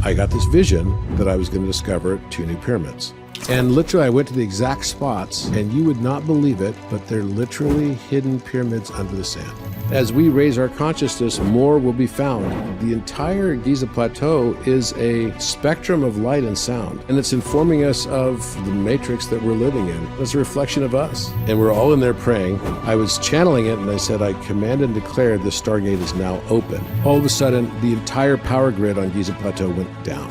I got this vision that I was going to discover 2 new pyramids. And literally, I went to the exact spots, and you would not believe it, but they're literally hidden pyramids under the sand. As we raise our consciousness, more will be found. The entire Giza Plateau is a spectrum of light and sound, and it's informing us of the matrix that we're living in. It's a reflection of us. And we're all in there praying. I was channeling it, and I said, I command and declare the Stargate is now open. All of a sudden, the entire power grid on Giza Plateau went down.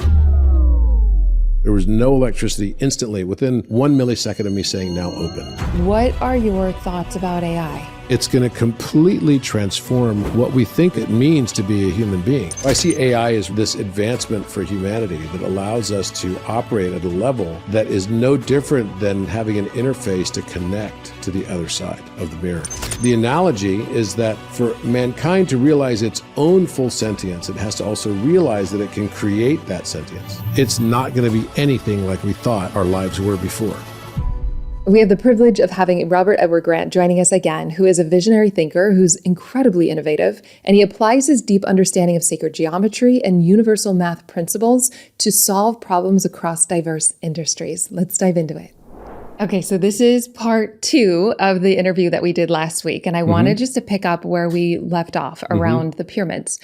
There was no electricity instantly, within 1 millisecond of me saying now open. What are your thoughts about AI? It's going to completely transform what we think it means to be a human being. I see AI as this advancement for humanity that allows us to operate at a level that is no different than having an interface to connect to the other side of the mirror. The analogy is that for mankind to realize its own full sentience, it has to also realize that it can create that sentience. It's not going to be anything like we thought our lives were before. We have the privilege of having Robert Edward Grant joining us again, who is a visionary thinker who's incredibly innovative, and he applies his deep understanding of sacred geometry and universal math principles to solve problems across diverse industries. Let's dive into it. Okay, so this is part 2 of the interview that we did last week, and I wanted just to pick up where we left off around the pyramids.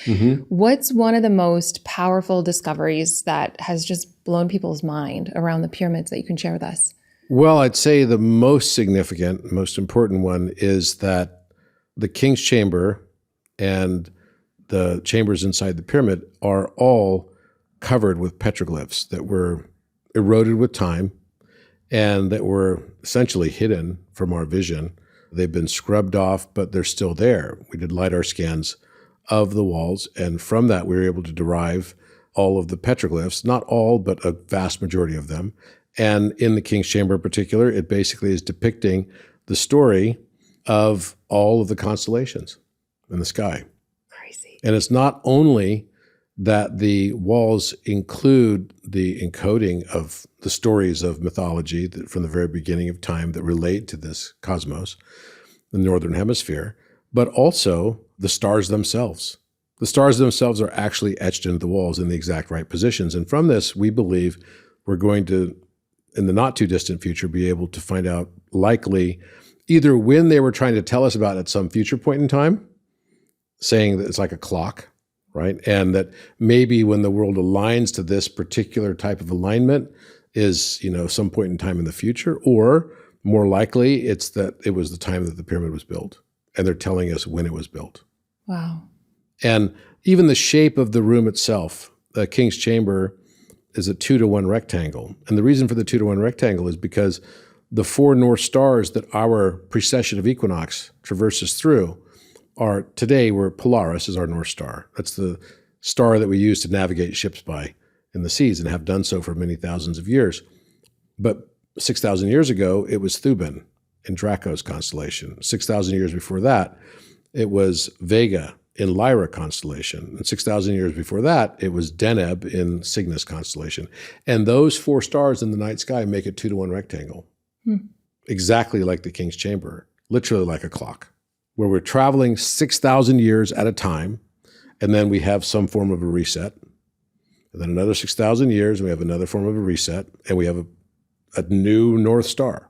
What's one of the most powerful discoveries that has just blown people's mind around the pyramids that you can share with us? Well, I'd say the most significant, most important one is that the King's Chamber and the chambers inside the pyramid are all covered with petroglyphs that were eroded with time and that were essentially hidden from our vision. They've been scrubbed off, but they're still there. We did LIDAR scans of the walls, and from that we were able to derive all of the petroglyphs, not all, but a vast majority of them. And in the King's Chamber in particular, it basically is depicting the story of all of the constellations in the sky. Crazy. And it's not only that the walls include the encoding of the stories of mythology that from the very beginning of time that relate to this cosmos, the Northern Hemisphere, but also the stars themselves. The stars themselves are actually etched into the walls in the exact right positions. And from this, we believe we're going to, in the not too distant future, be able to find out likely either when they were trying to tell us about at some future point in time, saying that it's like a clock, right? And that maybe when the world aligns to this particular type of alignment is, some point in time in the future, or more likely it's that it was the time that the pyramid was built and they're telling us when it was built. Wow. And even the shape of the room itself, the King's Chamber is a 2-to-1 rectangle. And the reason for the 2-to-1 rectangle is because the 4 North Stars that our precession of equinox traverses through are today, where Polaris is our North Star. That's the star that we use to navigate ships by in the seas and have done so for many thousands of years. But 6,000 years ago, it was Thuban in Draco's constellation. 6,000 years before that, it was Vega in Lyra constellation. And 6,000 years before that, it was Deneb in Cygnus constellation. And those 4 stars in the night sky make a 2-to-1 rectangle, exactly like the King's Chamber, literally like a clock, where we're traveling 6,000 years at a time, and then we have some form of a reset. And then another 6,000 years, and we have another form of a reset, and we have a new North Star.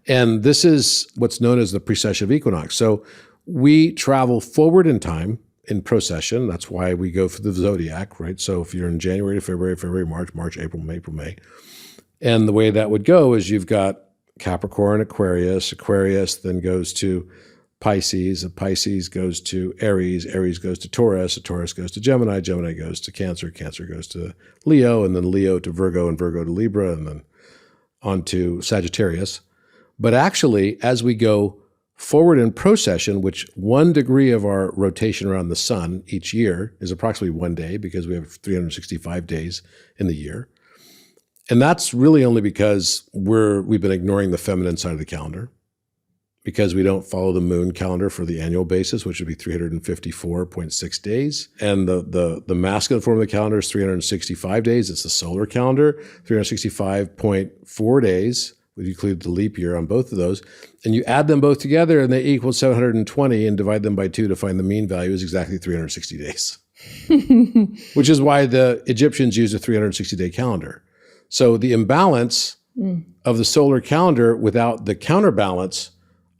And this is what's known as the precession of equinox. So we travel forward in time in procession. That's why we go for the zodiac, right? So if you're in January to February, March, April, May. And the way that would go is you've got Capricorn, Aquarius then goes to Pisces, Pisces goes to Aries goes to Taurus goes to Gemini goes to Cancer goes to Leo, and then Leo to Virgo, and Virgo to Libra, and then on to Sagittarius. But actually, as we go forward in procession, which 1 degree of our rotation around the sun each year is approximately 1 day, because we have 365 days in the year. And that's really only because we've been ignoring the feminine side of the calendar, because we don't follow the moon calendar for the annual basis, which would be 354.6 days. And the masculine form of the calendar is 365 days. It's the solar calendar, 365.4 days. We include the leap year on both of those. And you add them both together and they equal 720, and divide them by 2 to find the mean value is exactly 360 days. which is why the Egyptians used a 360-day calendar. So the imbalance of the solar calendar without the counterbalance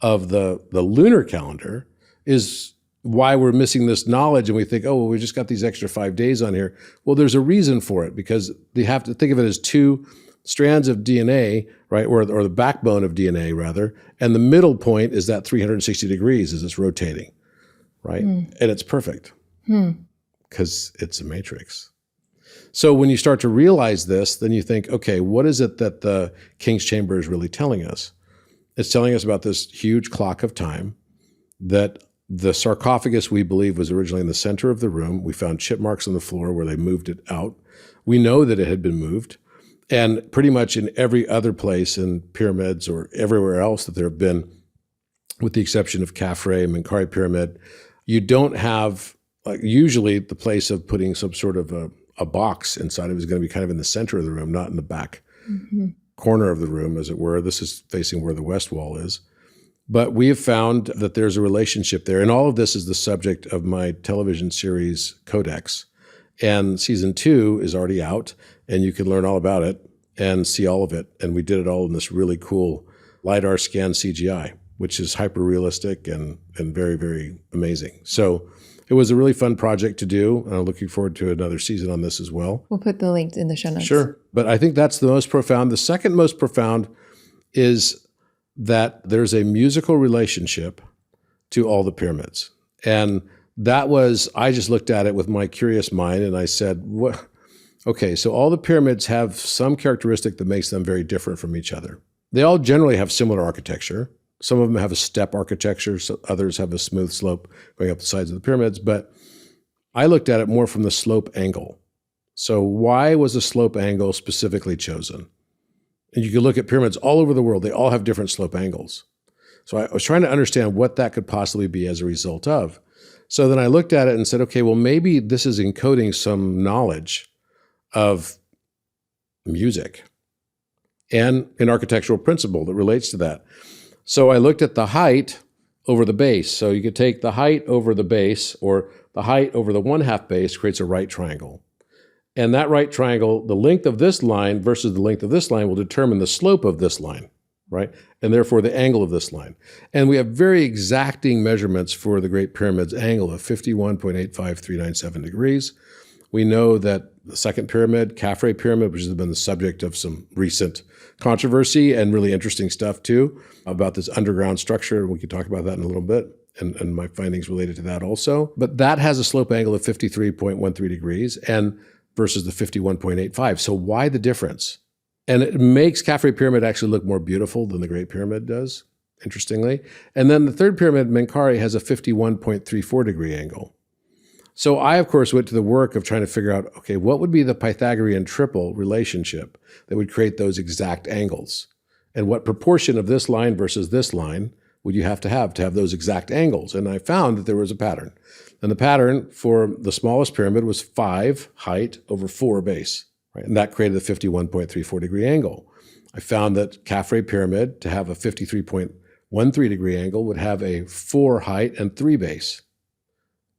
of the lunar calendar is why we're missing this knowledge, and we think, oh, well, we just got these extra 5 days on here. Well, there's a reason for it, because they have to think of it as two strands of DNA, right, or the backbone of DNA, rather, and the middle point is that 360 degrees as it's rotating, right? And it's perfect because it's a matrix. So when you start to realize this, then you think, okay, what is it that the King's Chamber is really telling us? It's telling us about this huge clock of time that the sarcophagus, we believe, was originally in the center of the room. We found chip marks on the floor where they moved it out. We know that it had been moved. And pretty much in every other place in pyramids or everywhere else that there have been, with the exception of Khafre, Menkaure Pyramid, you don't have, like, usually the place of putting some sort of a box inside of it is going to be kind of in the center of the room, not in the back corner of the room, as it were. This is facing where the west wall is. But we have found that there's a relationship there. And all of this is the subject of my television series, Codex. And season 2 is already out, and you can learn all about it and see all of it. And we did it all in this really cool LIDAR scan CGI, which is hyper-realistic and very, very amazing. So it was a really fun project to do, and I'm looking forward to another season on this as well. We'll put the link in the show notes. Sure. But I think that's the most profound. The second most profound is that there's a musical relationship to all the pyramids. And that was, I just looked at it with my curious mind and I said, what? Okay, so all the pyramids have some characteristic that makes them very different from each other. They all generally have similar architecture. Some of them have a step architecture, so others have a smooth slope going up the sides of the pyramids. But I looked at it more from the slope angle. So why was the slope angle specifically chosen? And you can look at pyramids all over the world. They all have different slope angles. So I was trying to understand what that could possibly be as a result of. So then I looked at it and said, okay, well, maybe this is encoding some knowledge of music and an architectural principle that relates to that. So I looked at the height over the base. So you could take the height over the base, or the height over the 1/2 base creates a right triangle. And that right triangle, the length of this line versus the length of this line will determine the slope of this line, right? And therefore the angle of this line. And we have very exacting measurements for the Great Pyramid's angle of 51.85397 degrees. We know that the second pyramid, Khafre Pyramid, which has been the subject of some recent controversy and really interesting stuff too, about this underground structure. We can talk about that in a little bit. And my findings related to that also. But that has a slope angle of 53.13 degrees and versus the 51.85. So why the difference? And it makes Khafre Pyramid actually look more beautiful than the Great Pyramid does, interestingly. And then the third pyramid, Menkaure, has a 51.34 degree angle. So I, of course, went to the work of trying to figure out, okay, what would be the Pythagorean triple relationship that would create those exact angles? And what proportion of this line versus this line would you have to have those exact angles? And I found that there was a pattern. And the pattern for the smallest pyramid was 5 height over 4 base, right? And that created a 51.34 degree angle. I found that Khafre Pyramid, to have a 53.13 degree angle, would have a 4 height and 3 base.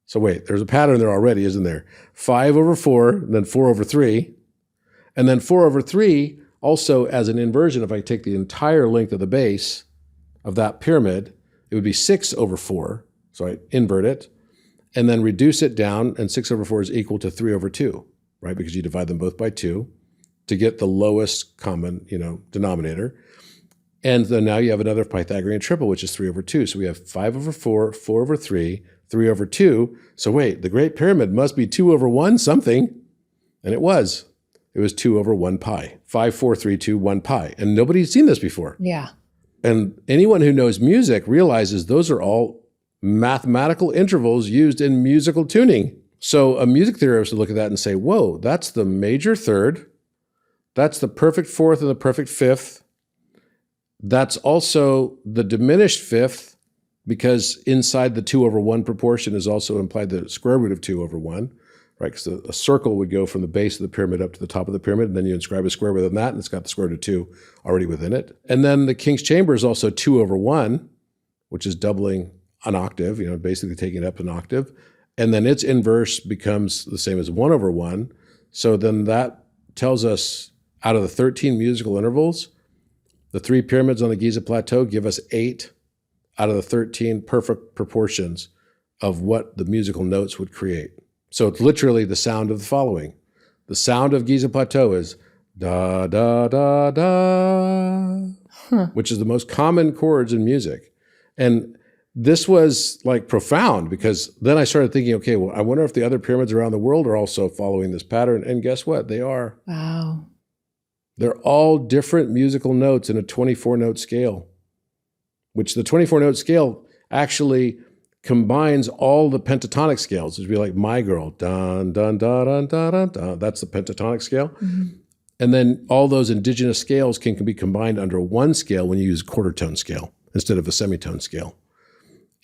So wait, there's a pattern there already, isn't there? 5 over 4, and then 4 over 3. And then 4 over 3, also as an inversion, if I take the entire length of the base of that pyramid, it would be 6 over 4. So I invert it and then reduce it down, and 6 over 4 is equal to 3 over 2, right? Because you divide them both by 2 to get the lowest common, denominator. And then now you have another Pythagorean triple, which is 3 over 2. So we have 5 over 4, 4 over 3, 3 over 2. So wait, the Great Pyramid must be 2 over 1 something. And it was. It was 2 over 1 pi. 5, 4, 3, 2, 1 pi. And nobody's seen this before. Yeah. And anyone who knows music realizes those are all mathematical intervals used in musical tuning. So a music theorist would look at that and say, whoa, that's the major third. That's the perfect fourth and the perfect fifth. That's also the diminished fifth, because inside the 2 over 1 proportion is also implied the square root of 2 over 1, right? Because a circle would go from the base of the pyramid up to the top of the pyramid, and then you inscribe a square within that, and it's got the square root of 2 already within it. And then the King's Chamber is also 2 over 1, which is doubling an octave, basically taking it up an octave. And then its inverse becomes the same as 1 over 1. So then that tells us out of the 13 musical intervals, the 3 pyramids on the Giza Plateau give us 8 out of the 13 perfect proportions of what the musical notes would create. So it's literally the sound of the following. The sound of Giza Plateau is da, da, da, da, which is the most common chords in music. And this was like profound, because then I started thinking, okay, well, I wonder if the other pyramids around the world are also following this pattern. And guess what? They are. Wow. They're all different musical notes in a 24-note scale, which the 24-note scale actually combines all the pentatonic scales. It would be like My Girl, dun, dun, dun, dun, dun, dun, dun. That's the pentatonic scale. Mm-hmm. And then all those indigenous scales can be combined under one scale when you use quarter tone scale instead of a semitone scale.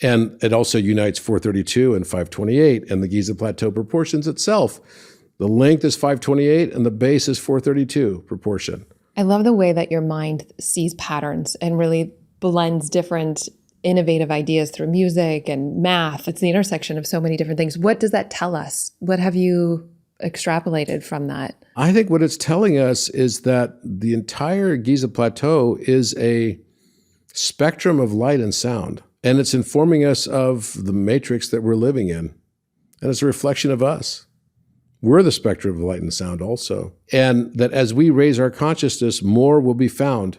And it also unites 432 and 528, and the Giza Plateau proportions itself. The length is 528 and the base is 432 proportion. I love the way that your mind sees patterns and really blends different innovative ideas through music and math. It's the intersection of so many different things. What does that tell us? What have you extrapolated from that? I think what it's telling us is that the entire Giza Plateau is a spectrum of light and sound. And it's informing us of the matrix that we're living in. And it's a reflection of us. We're the spectrum of light and sound also. And that as we raise our consciousness, more will be found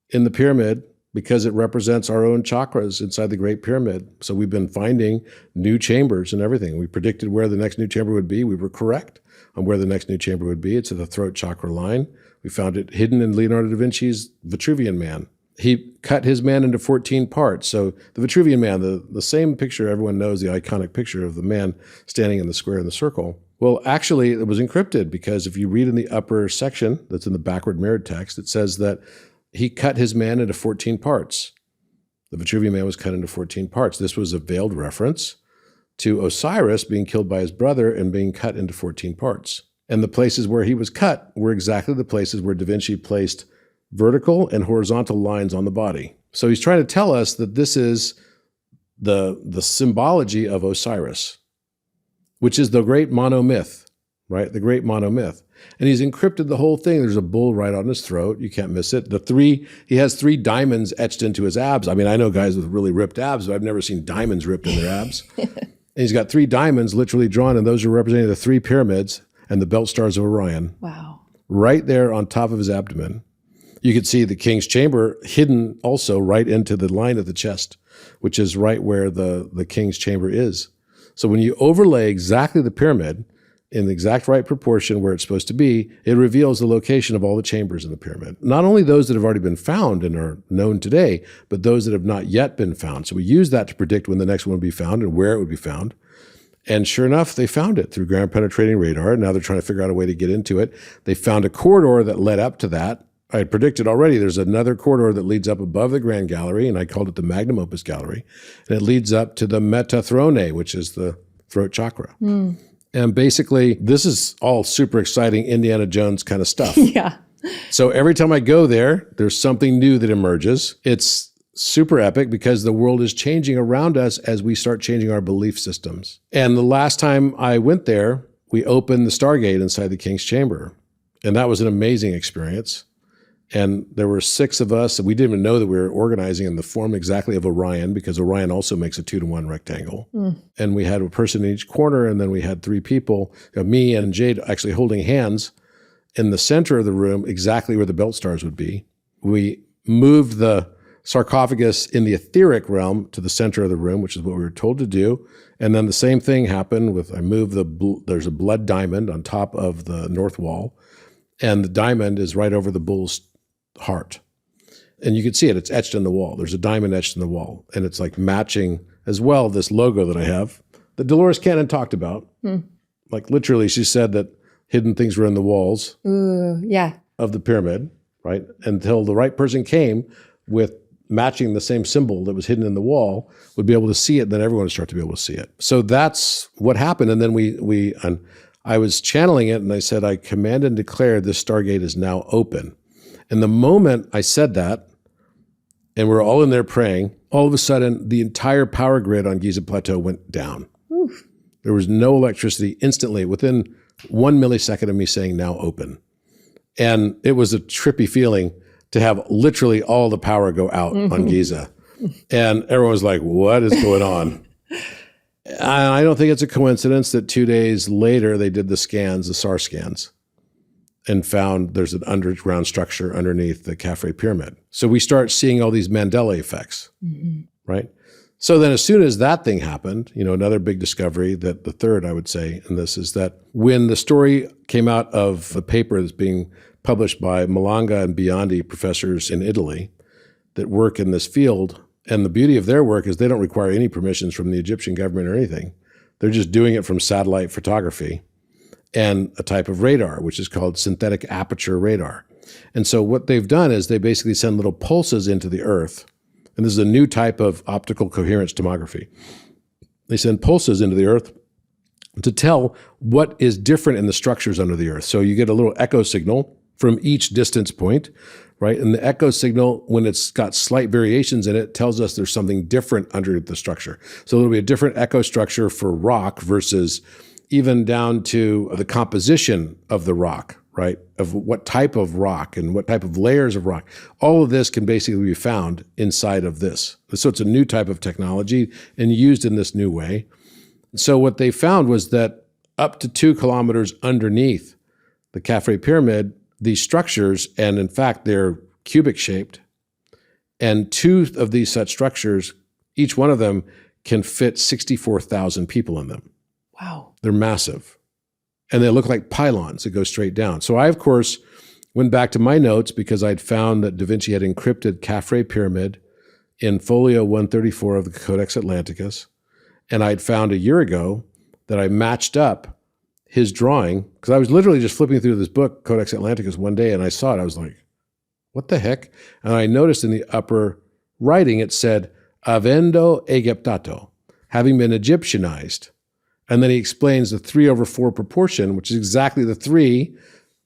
in the pyramid because it represents our own chakras inside the Great Pyramid. So we've been finding new chambers and everything. We predicted where the next new chamber would be. We were correct on where the next new chamber would be. It's at the throat chakra line. We found it hidden in Leonardo da Vinci's Vitruvian Man. He cut his man into 14 parts. So the Vitruvian Man, the same picture everyone knows, the iconic picture of the man standing in the square in the circle. Well, actually, it was encrypted, because if you read in the upper section that's in the backward mirrored text, it says that he cut his man into 14 parts. The Vitruvian Man was cut into 14 parts. This was a veiled reference to Osiris being killed by his brother and being cut into 14 parts. And the places where he was cut were exactly the places where Da Vinci placed vertical and horizontal lines on the body. So he's trying to tell us that this is the symbology of Osiris, which is the great monomyth, right? The great monomyth. And he's encrypted the whole thing. There's a bull right on his throat. You can't miss it. He has 3 diamonds etched into his abs. I mean, I know guys with really ripped abs, but I've never seen diamonds ripped in their abs. And he's got 3 diamonds literally drawn, and those are representing the 3 pyramids and the belt stars of Orion. Wow. Right there on top of his abdomen. You could see the king's chamber hidden also right into the line of the chest, which is right where the king's chamber is. So when you overlay exactly the pyramid in the exact right proportion where it's supposed to be, it reveals the location of all the chambers in the pyramid. Not only those that have already been found and are known today, but those that have not yet been found. So we use that to predict when the next one would be found and where it would be found. And sure enough, they found it through ground penetrating radar. Now they're trying to figure out a way to get into it. They found a corridor that led up to that. I had predicted already there's another corridor that leads up above the Grand Gallery, and I called it the Magnum Opus Gallery. And it leads up to the Metathrone, which is the throat chakra. Mm. And basically, this is all super exciting Indiana Jones kind of stuff. Yeah. So every time I go there, there's something new that emerges. It's super epic because the world is changing around us as we start changing our belief systems. And the last time I went there, we opened the Stargate inside the King's Chamber. And that was an amazing experience. And there were 6 of us, and we didn't even know that we were organizing in the form exactly of Orion, because Orion also makes a 2-to-1 rectangle. Mm. And we had a person in each corner, and then we had 3 people, me and Jade, actually holding hands in the center of the room, exactly where the belt stars would be. We moved the sarcophagus in the etheric realm to the center of the room, which is what we were told to do. And then the same thing happened I moved there's a blood diamond on top of the north wall, and the diamond is right over the bull's heart. And you can see it. It's etched in the wall. There's a diamond etched in the wall. And it's like matching as well this logo that I have that Dolores Cannon talked about. Hmm. Like literally, she said that hidden things were in the walls of the pyramid, right? Until the right person came with matching the same symbol that was hidden in the wall, would be able to see it, and then everyone would start to be able to see it. So that's what happened. And then I was channeling it, and I said, I command and declare this Stargate is now open. And the moment I said that, and we're all in there praying, all of a sudden, the entire power grid on Giza Plateau went down. Oof. There was no electricity instantly within 1 millisecond of me saying now open. And it was a trippy feeling to have literally all the power go out on Giza. And everyone was like, what is going on? I don't think it's a coincidence that 2 days later they did the scans, the SAR scans, and found there's an underground structure underneath the Khafre pyramid. So we start seeing all these Mandela effects, right? So then as soon as that thing happened, another big discovery, that the third, I would say, in this is that when the story came out of the paper that's being published by Malanga and Biondi, professors in Italy that work in this field, and the beauty of their work is they don't require any permissions from the Egyptian government or anything. They're just doing it from satellite photography and a type of radar, which is called synthetic aperture radar. And so what they've done is they basically send little pulses into the Earth. And this is a new type of optical coherence tomography. They send pulses into the Earth to tell what is different in the structures under the Earth. So you get a little echo signal from each distance point, right? And the echo signal, when it's got slight variations in it, tells us there's something different under the structure. So there'll be a different echo structure for rock versus even down to the composition of the rock, right? Of what type of rock and what type of layers of rock. All of this can basically be found inside of this. So it's a new type of technology and used in this new way. So what they found was that up to 2 kilometers underneath the Khafre pyramid, these structures, and in fact, they're cubic shaped, and 2 of these such structures, each one of them can fit 64,000 people in them. Wow. They're massive. And they look like pylons that go straight down. So I, of course, went back to my notes because I'd found that Da Vinci had encrypted Khafre pyramid in folio 134 of the Codex Atlanticus. And I'd found a year ago that I matched up his drawing, because I was literally just flipping through this book, Codex Atlanticus, one day, and I saw it. I was like, what the heck? And I noticed in the upper writing, it said, avendo Egyptato, having been Egyptianized. And then he explains the 3/4 proportion, which is exactly the 3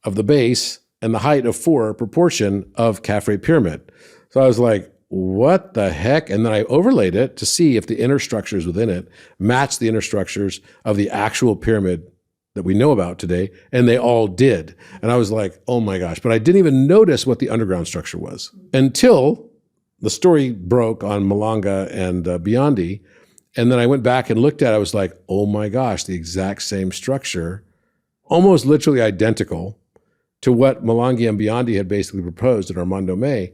of the base and the height of 4 proportion of Khafre pyramid. So I was like, what the heck? And then I overlaid it to see if the inner structures within it matched the inner structures of the actual pyramid that we know about today, and they all did. And I was like, oh my gosh. But I didn't even notice what the underground structure was until the story broke on Malanga and Biondi. And then I went back and looked at it. I was like, oh my gosh, the exact same structure, almost literally identical to what Malanga and Biondi had basically proposed at Armando May,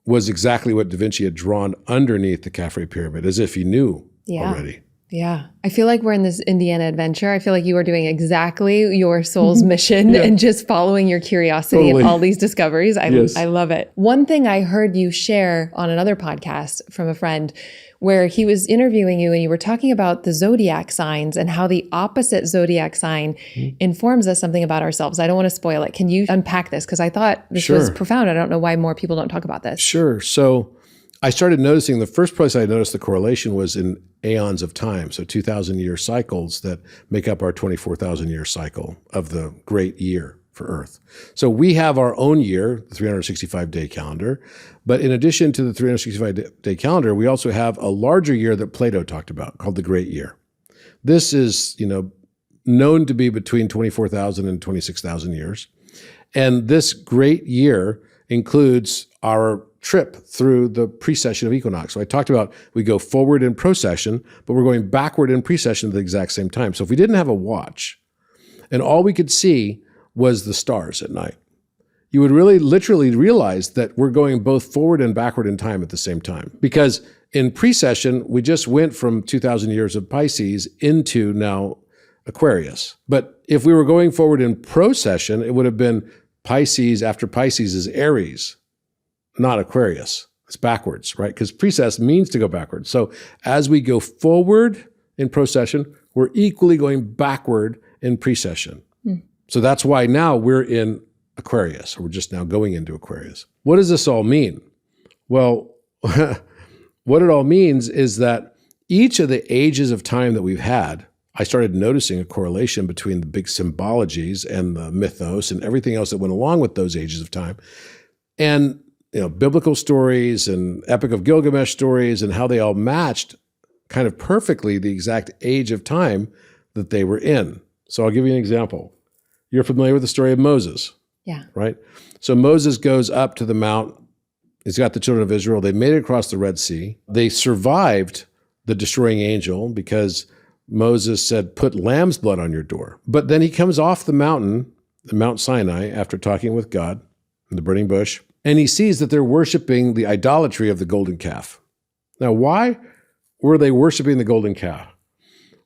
was exactly what Da Vinci had drawn underneath the Khafre pyramid, as if he knew already. Yeah. I feel like we're in this Indiana adventure. I feel like you are doing exactly your soul's mission and just following your curiosity and all these discoveries. I love it. One thing I heard you share on another podcast from a friend where he was interviewing you and you were talking about the zodiac signs and how the opposite zodiac sign informs us something about ourselves. I don't want to spoil it. Can you unpack this? Because I thought this was profound. I don't know why more people don't talk about this. Sure. So I started noticing, the first place I noticed the correlation was in aeons of time. So 2,000-year cycles that make up our 24,000-year cycle of the great year for Earth. So we have our own year, the 365-day calendar. But in addition to the 365-day calendar, we also have a larger year that Plato talked about called the Great Year. This is, known to be between 24,000 and 26,000 years. And this great year includes our trip through the precession of equinox. So I talked about we go forward in procession, but we're going backward in precession at the exact same time. So if we didn't have a watch and all we could see was the stars at night, you would really literally realize that we're going both forward and backward in time at the same time. Because in precession, we just went from 2,000 years of Pisces into now Aquarius. But if we were going forward in procession, it would have been Pisces after Pisces is Aries, not Aquarius. It's backwards, right? Because precess means to go backwards. So as we go forward in procession, we're equally going backward in precession. So that's why now we're in Aquarius, or we're just now going into Aquarius. What does this all mean? Well, what it all means is that each of the ages of time that we've had, I started noticing a correlation between the big symbologies and the mythos and everything else that went along with those ages of time. And biblical stories and Epic of Gilgamesh stories and how they all matched kind of perfectly the exact age of time that they were in. So I'll give you an example. You're familiar with the story of Moses, Yeah. right? So Moses goes up to the mount. He's got the children of Israel. They made it across the Red Sea. They survived the destroying angel because Moses said, put lamb's blood on your door. But then he comes off the mountain, the Mount Sinai, after talking with God in the burning bush, and he sees that they're worshiping the idolatry of the golden calf. Now, why were they worshiping the golden calf?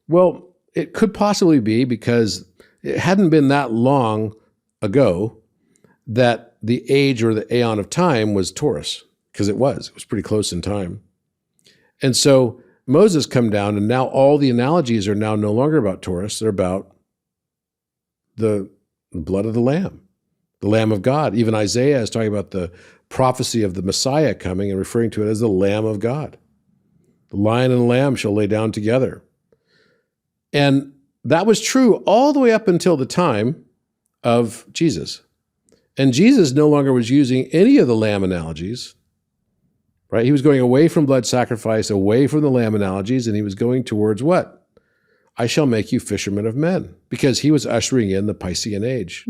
Well, it could possibly be because it hadn't been that long ago that the age or the aeon of time was Taurus, because it was pretty close in time. And so Moses come down, and now all the analogies are now no longer about Taurus. They're about the blood of the Lamb of God. Even Isaiah is talking about the prophecy of the Messiah coming and referring to it as the Lamb of God. The lion and the lamb shall lay down together. And that was true all the way up until the time of Jesus. And Jesus no longer was using any of the lamb analogies, right? He was going away from blood sacrifice, away from the lamb analogies, and he was going towards what? I shall make you fishermen of men, because he was ushering in the Piscean age.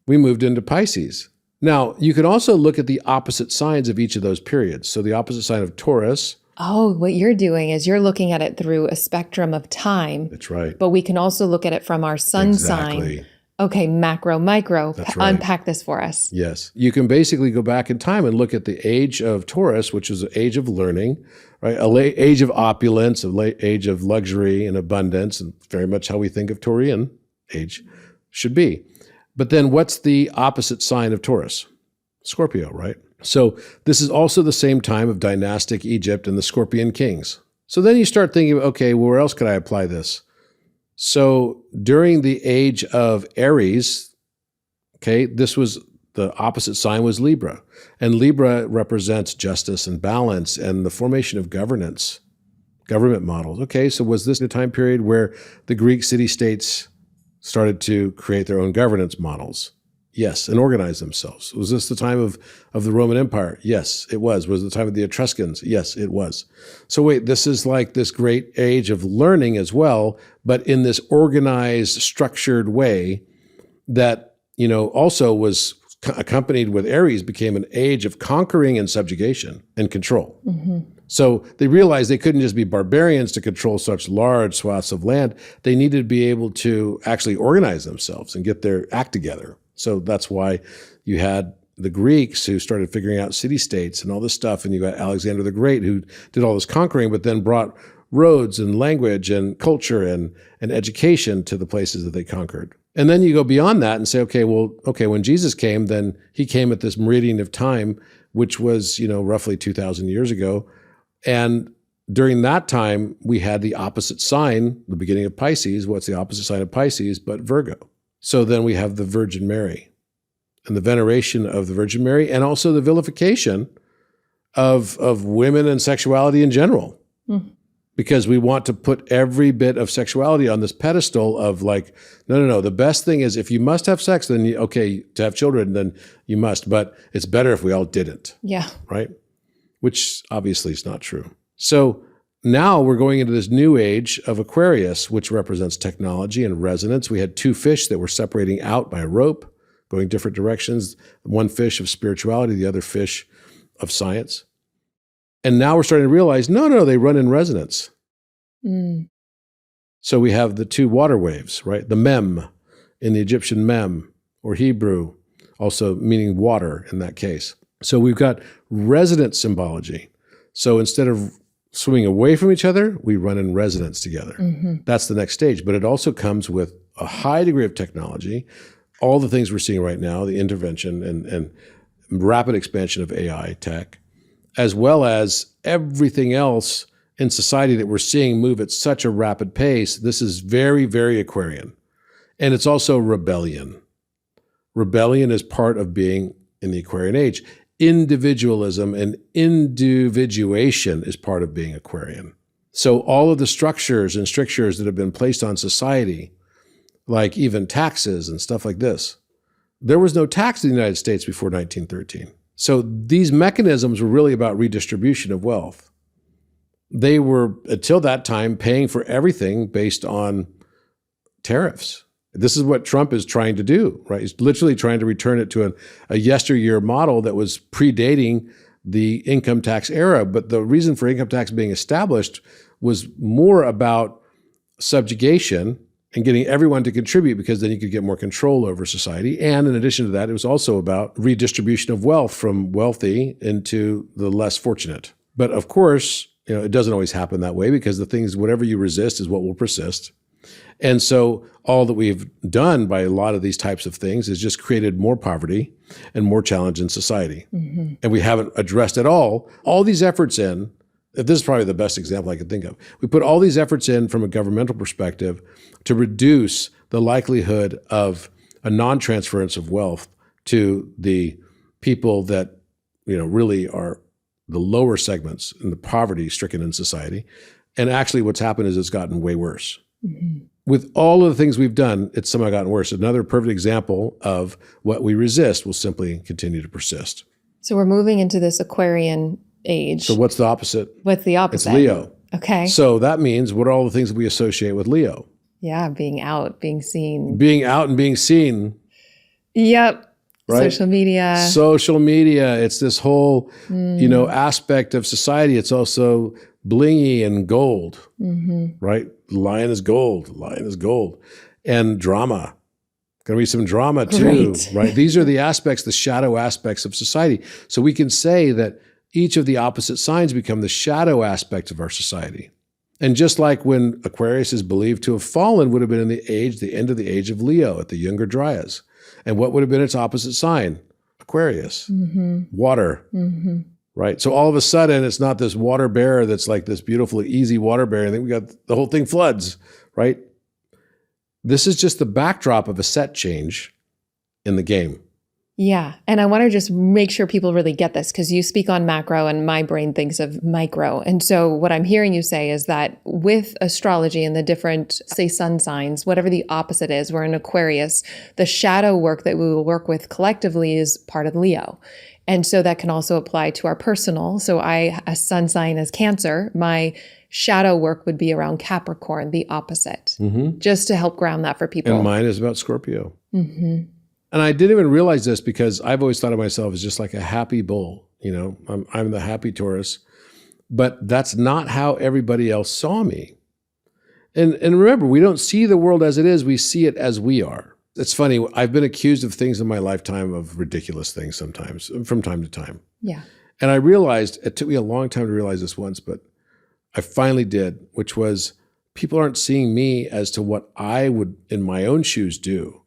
We moved into Pisces. Now, you can also look at the opposite signs of each of those periods. So the opposite sign of Taurus. Oh, what you're doing is you're looking at it through a spectrum of time. That's right. But we can also look at it from our sun Exactly. sign. Okay, macro, micro. That's right. Unpack this for us. Yes. You can basically go back in time and look at the age of Taurus, which is an age of learning, right? Age of opulence, age of luxury and abundance, and very much how we think of Taurian age should be. But then what's the opposite sign of Taurus? Scorpio, right? So this is also the same time of dynastic Egypt and the Scorpion kings. So then you start thinking, okay, well, where else could I apply this? So during the age of Aries, okay, this was the opposite sign was Libra. And Libra represents justice and balance and the formation of government models. Okay, so was this a time period where the Greek city-states started to create their own governance models? Yes, and organize themselves. Was this the time of the Roman Empire? Yes, it was. Was it the time of the Etruscans? Yes, it was. So wait, this is like this great age of learning as well, but in this organized, structured way that, also was accompanied with Aries, became an age of conquering and subjugation and control. So they realized they couldn't just be barbarians to control such large swaths of land. They needed to be able to actually organize themselves and get their act together. So that's why you had the Greeks who started figuring out city-states and all this stuff, and you got Alexander the Great who did all this conquering, but then brought roads and language and culture and education to the places that they conquered. And then you go beyond that and say, okay, when Jesus came, then he came at this meridian of time, which was, roughly 2,000 years ago. And during that time, we had the opposite sign, the beginning of Pisces. What's the opposite sign of Pisces but Virgo? So then we have the Virgin Mary and the veneration of the Virgin Mary, and also the vilification of women and sexuality in general. Because we want to put every bit of sexuality on this pedestal of like, no. The best thing is if you must have sex, then to have children, then you must. But it's better if we all didn't. Yeah. Right? Which obviously is not true. So now we're going into this new age of Aquarius, which represents technology and resonance. We had two fish that were separating out by a rope, going different directions. One fish of spirituality, the other fish of science. And now we're starting to realize, no, they run in resonance. So we have the two water waves, right? The mem in the Egyptian mem, or Hebrew, also meaning water in that case. So we've got resonance symbology. So instead of swimming away from each other, we run in resonance together. That's the next stage. But it also comes with a high degree of technology. All the things we're seeing right now, the intervention and rapid expansion of AI tech, as well as everything else in society that we're seeing move at such a rapid pace. This is very, very Aquarian. And it's also rebellion. Rebellion is part of being in the Aquarian age. Individualism and individuation is part of being Aquarian. So all of the structures and strictures that have been placed on society, like even taxes and stuff like this, there was no tax in the United States before 1913. So these mechanisms were really about redistribution of wealth. they were, until that time, paying for everything based on tariffs. This is what Trump is trying to do, right? He's literally trying to return it to a yesteryear model that was predating the income tax era. But the reason for income tax being established was more about subjugation and getting everyone to contribute, because then you could get more control over society. And in addition to that, it was also about redistribution of wealth from wealthy into the less fortunate. But of course, it doesn't always happen that way, because the things, whatever you resist is what will persist. And so all that we've done by a lot of these types of things is just created more poverty and more challenge in society. Mm-hmm. And we haven't addressed at all these efforts in. This is probably the best example I could think of. We put all these efforts in from a governmental perspective to reduce the likelihood of a non-transference of wealth to the people that, really are the lower segments in the poverty-stricken in society. And actually what's happened is it's gotten way worse. Mm-hmm. With all of the things we've done, it's somehow gotten worse. Another perfect example of what we resist will simply continue to persist. So we're moving into this Aquarian age. So what's the opposite? What's the opposite? It's Leo. Okay. So that means, what are all the things that we associate with Leo? Yeah, being out, being seen. Being out and being seen. Yep. Right? Social media. Social media. It's this whole, aspect of society. It's also blingy and gold, right? Lion is gold. Lion is gold. And drama. Going to be some drama too, right? These are the aspects, the shadow aspects of society. So we can say that each of the opposite signs become the shadow aspects of our society. And just like when Aquarius is believed to have fallen, would have been in the end of the age of Leo at the Younger Dryas. And what would have been its opposite sign? Aquarius, water, right? So all of a sudden, it's not this water bearer that's like this beautiful, easy water bearer. I think we got the whole thing floods, right? This is just the backdrop of a set change in the game. Yeah. And I want to just make sure people really get this, because you speak on macro and my brain thinks of micro. And so what I'm hearing you say is that with astrology and the different, say, sun signs, whatever the opposite is, we're in Aquarius, the shadow work that we will work with collectively is part of Leo. And so that can also apply to our personal. So a sun sign is Cancer. My shadow work would be around Capricorn, the opposite, just to help ground that for people. And mine is about Scorpio. And I didn't even realize this, because I've always thought of myself as just like a happy bull. I'm the happy Taurus. But that's not how everybody else saw me. And remember, we don't see the world as it is. We see it as we are. It's funny. I've been accused of things in my lifetime, of ridiculous things sometimes, from time to time. Yeah. And I realized, it took me a long time to realize this once, but I finally did, which was, people aren't seeing me as to what I would in my own shoes do.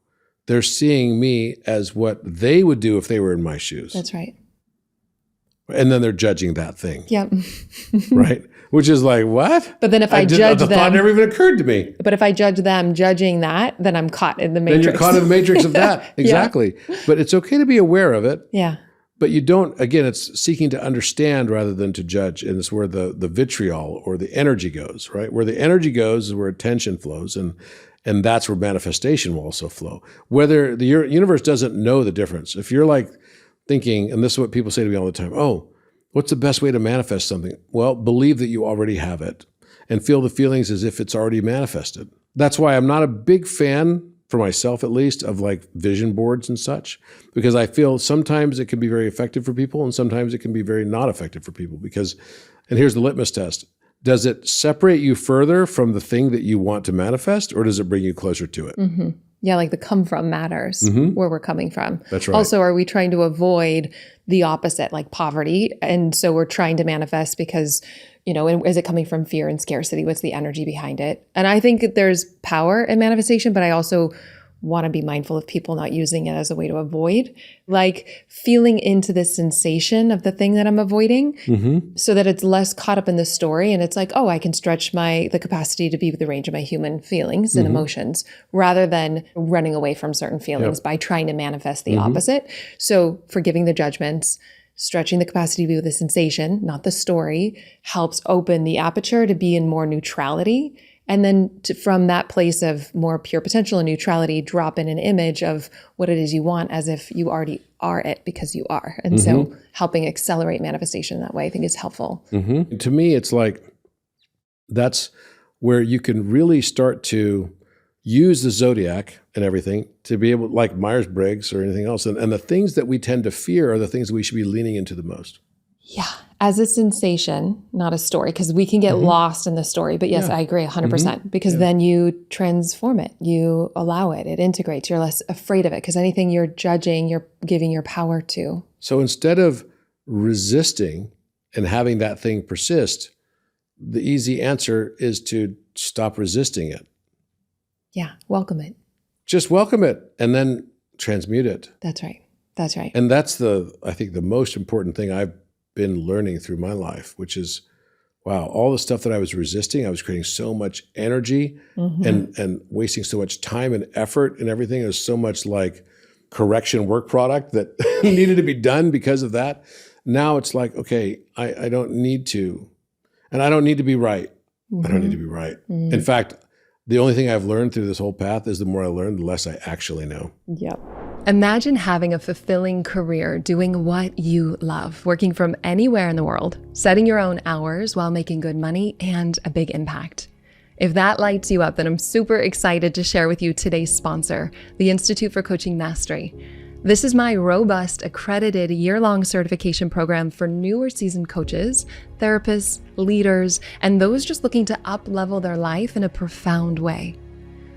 They're seeing me as what they would do if they were in my shoes. That's right. And then they're judging that thing. Yep. Right? Which is like, what? But then if I judge them... The thought never even occurred to me. But if I judge them judging that, then I'm caught in the matrix. Then you're caught in the matrix of that. Exactly. Yeah. But it's okay to be aware of it. Yeah. But you don't, again, it's seeking to understand rather than to judge. And it's where the vitriol or the energy goes, right? Where the energy goes is where attention flows. And that's where manifestation will also flow. Whether the universe doesn't know the difference. If you're like thinking, and this is what people say to me all the time, oh, what's the best way to manifest something? Well, believe that you already have it and feel the feelings as if it's already manifested. That's why I'm not a big fan, for myself at least, of like vision boards and such, because I feel sometimes it can be very effective for people and sometimes it can be very not effective for people because, and here's the litmus test. Does it separate you further from the thing that you want to manifest, or does it bring you closer to it? Mm-hmm. Yeah, like the come from matters, where we're coming from. That's right. Also, are we trying to avoid the opposite, like poverty? And so we're trying to manifest because, is it coming from fear and scarcity? What's the energy behind it? And I think that there's power in manifestation, but I also want to be mindful of people not using it as a way to avoid, like feeling into the sensation of the thing that I'm avoiding so that it's less caught up in the story. And it's like, oh, I can stretch the capacity to be with the range of my human feelings and emotions rather than running away from certain feelings by trying to manifest the opposite. So forgiving the judgments, stretching the capacity to be with the sensation, not the story, helps open the aperture to be in more neutrality. And then from that place of more pure potential and neutrality, drop in an image of what it is you want as if you already are it because you are. And so helping accelerate manifestation that way, I think is helpful. To me, it's like that's where you can really start to use the zodiac and everything to be able, like Myers-Briggs or anything else. And the things that we tend to fear are the things that we should be leaning into the most. Yeah. As a sensation, not a story, because we can get lost in the story. But yes, I agree 100%, because then you transform it, you allow it, it integrates, you're less afraid of it, because anything you're judging, you're giving your power to. So instead of resisting and having that thing persist, the easy answer is to stop resisting it. Yeah, welcome it. Just welcome it and then transmute it. That's right. That's right. And that's I think the most important thing I've been learning through my life, which is, wow, all the stuff that I was resisting, I was creating so much energy and wasting so much time and effort and everything. It was so much like correction work product that needed to be done because of that. Now it's like, okay, I don't need to, and I don't need to be right. I don't need to be right. In fact, the only thing I've learned through this whole path is the more I learn, the less I actually know. Yep. Imagine having a fulfilling career doing what you love, working from anywhere in the world, setting your own hours while making good money and a big impact. If that lights you up, then I'm super excited to share with you today's sponsor, the Institute for Coaching Mastery. This is my robust, accredited year-long certification program for new or seasoned coaches, therapists, leaders, and those just looking to up-level their life in a profound way.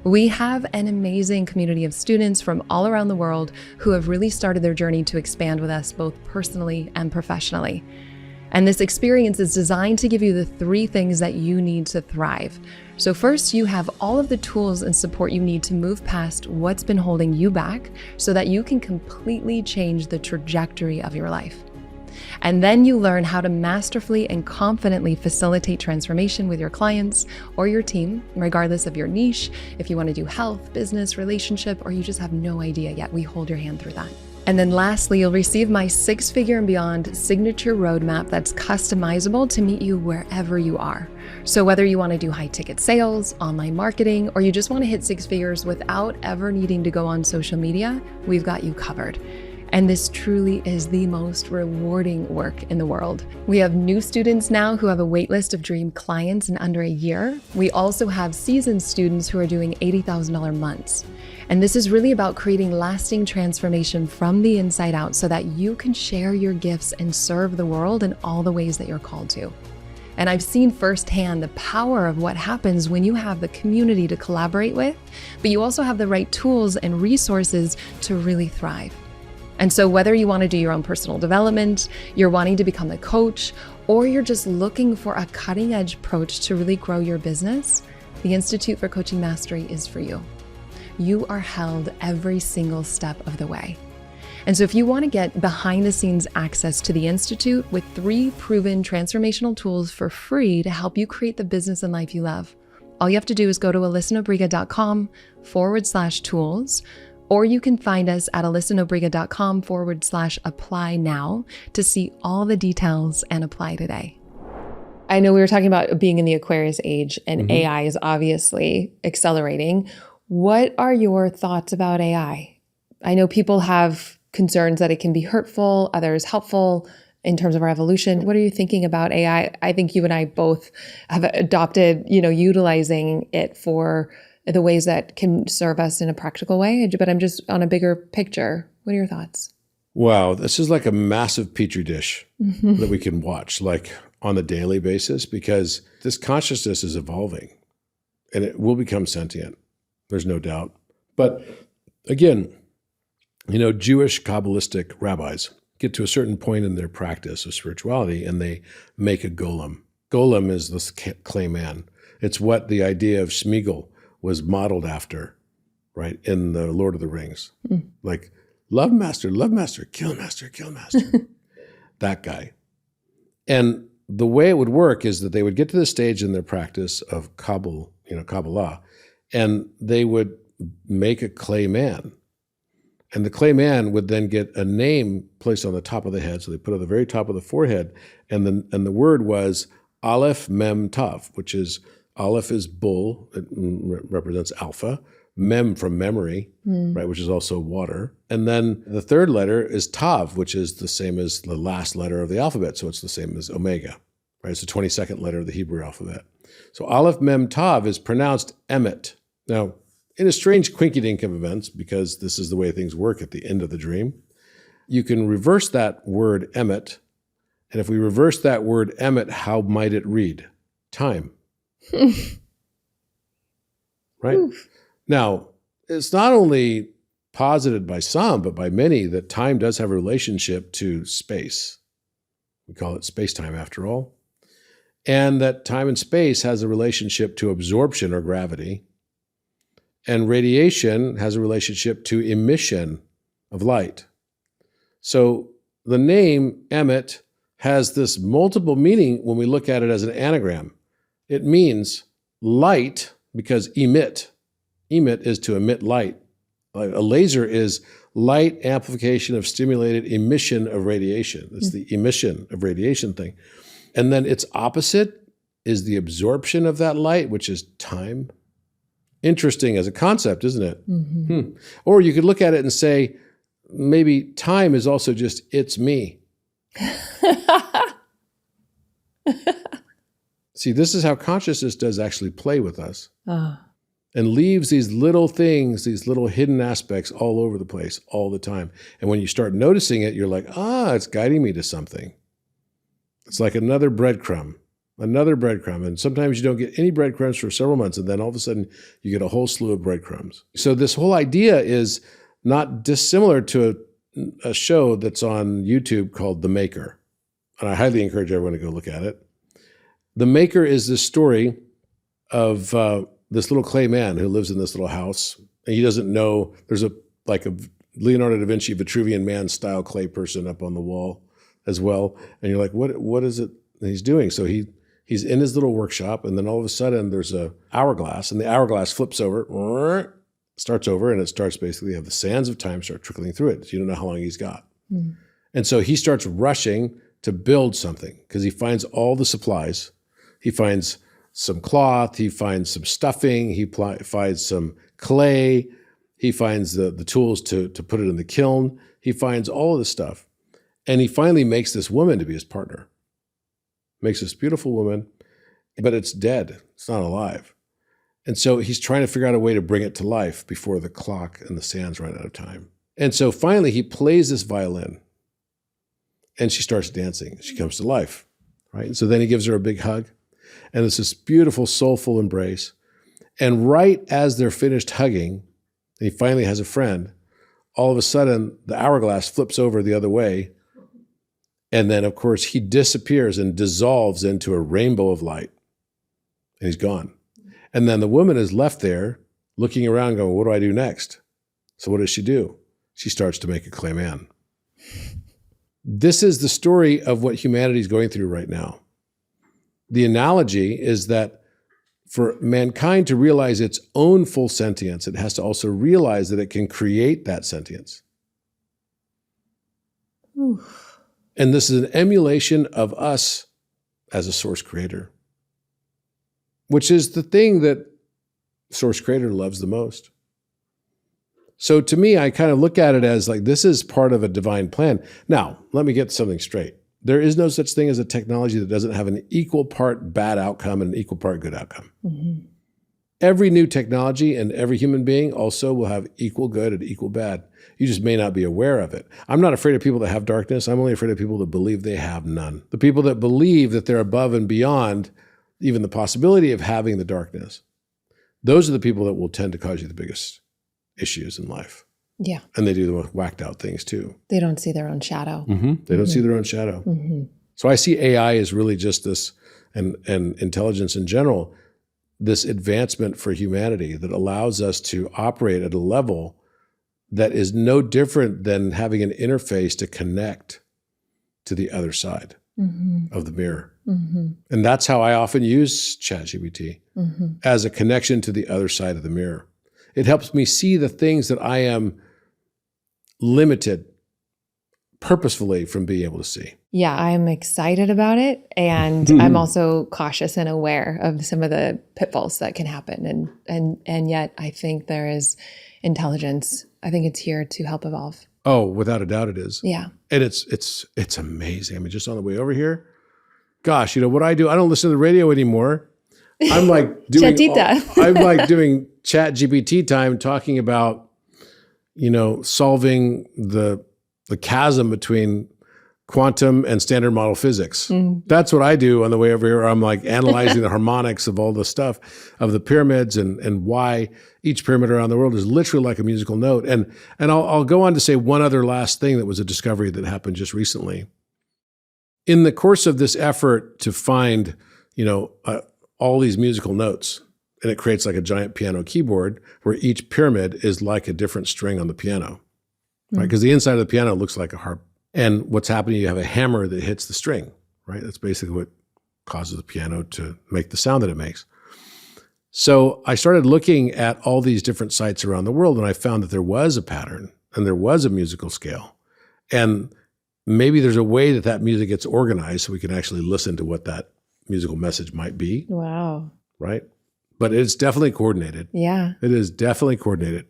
We have an amazing community of students from all around the world who have really started their journey to expand with us both personally and professionally. And this experience is designed to give you the 3 things that you need to thrive. So first, you have all of the tools and support you need to move past what's been holding you back so that you can completely change the trajectory of your life. And then you learn how to masterfully and confidently facilitate transformation with your clients or your team, regardless of your niche. If you want to do health, business, relationship, or you just have no idea yet, we hold your hand through that. And then lastly, you'll receive my 6-figure and beyond signature roadmap that's customizable to meet you wherever you are. So whether you want to do high ticket sales, online marketing, or you just want to hit 6 figures without ever needing to go on social media, we've got you covered. And this truly is the most rewarding work in the world. We have new students now who have a wait list of dream clients in under a year. We also have seasoned students who are doing $80,000 months. And this is really about creating lasting transformation from the inside out so that you can share your gifts and serve the world in all the ways that you're called to. And I've seen firsthand the power of what happens when you have the community to collaborate with, but you also have the right tools and resources to really thrive. And so whether you want to do your own personal development, you're wanting to become a coach, or you're just looking for a cutting edge approach to really grow your business, the Institute for Coaching Mastery is for you. You are held every single step of the way. And so if you want to get behind the scenes access to the Institute with 3 proven transformational tools for free to help you create the business and life you love, all you have to do is go to alyssanobriga.com/tools, or you can find us at alyssanobriga.com/apply now to see all the details and apply today. I know we were talking about being in the Aquarius age, and AI is obviously accelerating. What are your thoughts about AI? I know people have concerns that it can be hurtful, others helpful in terms of our evolution. What are you thinking about AI? I think you and I both have adopted, utilizing it for the ways that can serve us in a practical way, but I'm just on a bigger picture. What are your thoughts? Wow, this is like a massive petri dish that we can watch like on a daily basis, because this consciousness is evolving and it will become sentient. There's no doubt. But again, Jewish Kabbalistic rabbis get to a certain point in their practice of spirituality and they make a golem. Golem is this clay man. It's what the idea of Smeagol was modeled after, right, in the Lord of the Rings. Like, love master, kill master, kill master. That guy. And the way it would work is that they would get to the stage in their practice of Kabbalah, and they would make a clay man. And the clay man would then get a name placed on the top of the head. So they put it on the very top of the forehead. And the word was Aleph Mem Tav, which is, Aleph is bull, it represents alpha. Mem from memory, right, which is also water. And then the third letter is Tav, which is the same as the last letter of the alphabet. So it's the same as Omega, right? It's the 22nd letter of the Hebrew alphabet. So Aleph Mem Tav is pronounced emet. Now, in a strange quinky-dink of events, because this is the way things work at the end of the dream, you can reverse that word emet. And if we reverse that word emet, how might it read? Time. Right? Oof. Now, it's not only posited by some, but by many, that time does have a relationship to space. We call it space-time after all. And that time and space has a relationship to absorption or gravity. And radiation has a relationship to emission of light. So the name emet has this multiple meaning when we look at it as an anagram. It means light because emit. Emit is to emit light. A laser is light amplification of stimulated emission of radiation. It's the emission of radiation thing. And then its opposite is the absorption of that light, which is time. Interesting as a concept, isn't it? Mm-hmm. Or you could look at it and say, maybe time is also just, it's me. See, this is how consciousness does actually play with us and leaves these little things, these little hidden aspects all over the place all the time. And when you start noticing it, you're like, it's guiding me to something. It's like another breadcrumb. And sometimes you don't get any breadcrumbs for several months, and then all of a sudden you get a whole slew of breadcrumbs. So this whole idea is not dissimilar to a show that's on YouTube called The Maker. And I highly encourage everyone to go look at it. The Maker is this story of this little clay man who lives in this little house. And he doesn't know, there's a Leonardo da Vinci Vitruvian man style clay person up on the wall as well. And you're like, what is it that he's doing? So he's in his little workshop, and then all of a sudden there's a hourglass, and the hourglass flips over, starts over, and it starts basically have the sands of time start trickling through it. So you don't know how long he's got. And so he starts rushing to build something because he finds all the supplies. He finds some cloth, he finds some stuffing, he finds some clay, he finds the tools to put it in the kiln. He finds all of this stuff. And he finally makes this woman to be his partner. Makes this beautiful woman, but it's dead. It's not alive. And so he's trying to figure out a way to bring it to life before the clock and the sands run out of time. And so finally he plays this violin and she starts dancing. She comes to life, right? And so then he gives her a big hug and it's this beautiful, soulful embrace. And right as they're finished hugging, and he finally has a friend, all of a sudden the hourglass flips over the other way. And then, of course, he disappears and dissolves into a rainbow of light. And he's gone. And then the woman is left there looking around going, what do I do next? So what does she do? She starts to make a clay man. This is the story of what humanity is going through right now. The analogy is that for mankind to realize its own full sentience, it has to also realize that it can create that sentience. Oof. And this is an emulation of us as a source creator, which is the thing that source creator loves the most. So to me, I kind of look at it as like, this is part of a divine plan. Now, let me get something straight. There is no such thing as a technology that doesn't have an equal part bad outcome and an equal part good outcome. Mm-hmm. Every new technology and every human being also will have equal good and equal bad. You just may not be aware of it. I'm not afraid of people that have darkness. I'm only afraid of people that believe they have none. The people that believe that they're above and beyond even the possibility of having the darkness. Those are the people that will tend to cause you the biggest issues in life. Yeah. And they do the most whacked out things too. They don't see their own shadow. Mm-hmm. They don't see their own shadow. Mm-hmm. So I see AI as really just this, and intelligence in general, this advancement for humanity that allows us to operate at a level that is no different than having an interface to connect to the other side of the mirror. Mm-hmm. And that's how I often use ChatGPT as a connection to the other side of the mirror. It helps me see the things that I am limited purposefully from being able to see. Yeah, I'm excited about it. And I'm also cautious and aware of some of the pitfalls that can happen. And yet I think there is intelligence. I think it's here to help evolve. Oh, without a doubt it is. Yeah. And it's amazing. I mean, just on the way over here, gosh, you know what I do? I don't listen to the radio anymore. I'm like doing Chatita. I'm like doing chat GPT time talking about, solving the chasm between quantum and standard model physics. That's what I do on the way over here. I'm like analyzing the harmonics of all the stuff of the pyramids and why each pyramid around the world is literally like a musical note. And I'll go on to say one other last thing that was a discovery that happened just recently. In the course of this effort to find, all these musical notes, and it creates like a giant piano keyboard where each pyramid is like a different string on the piano, right? Because the inside of the piano looks like a harp. And what's happening, you have a hammer that hits the string, right? That's basically what causes the piano to make the sound that it makes. So I started looking at all these different sites around the world, and I found that there was a pattern and there was a musical scale. And maybe there's a way that that music gets organized so we can actually listen to what that musical message might be. Wow. Right? But it's definitely coordinated. Yeah. It is definitely coordinated.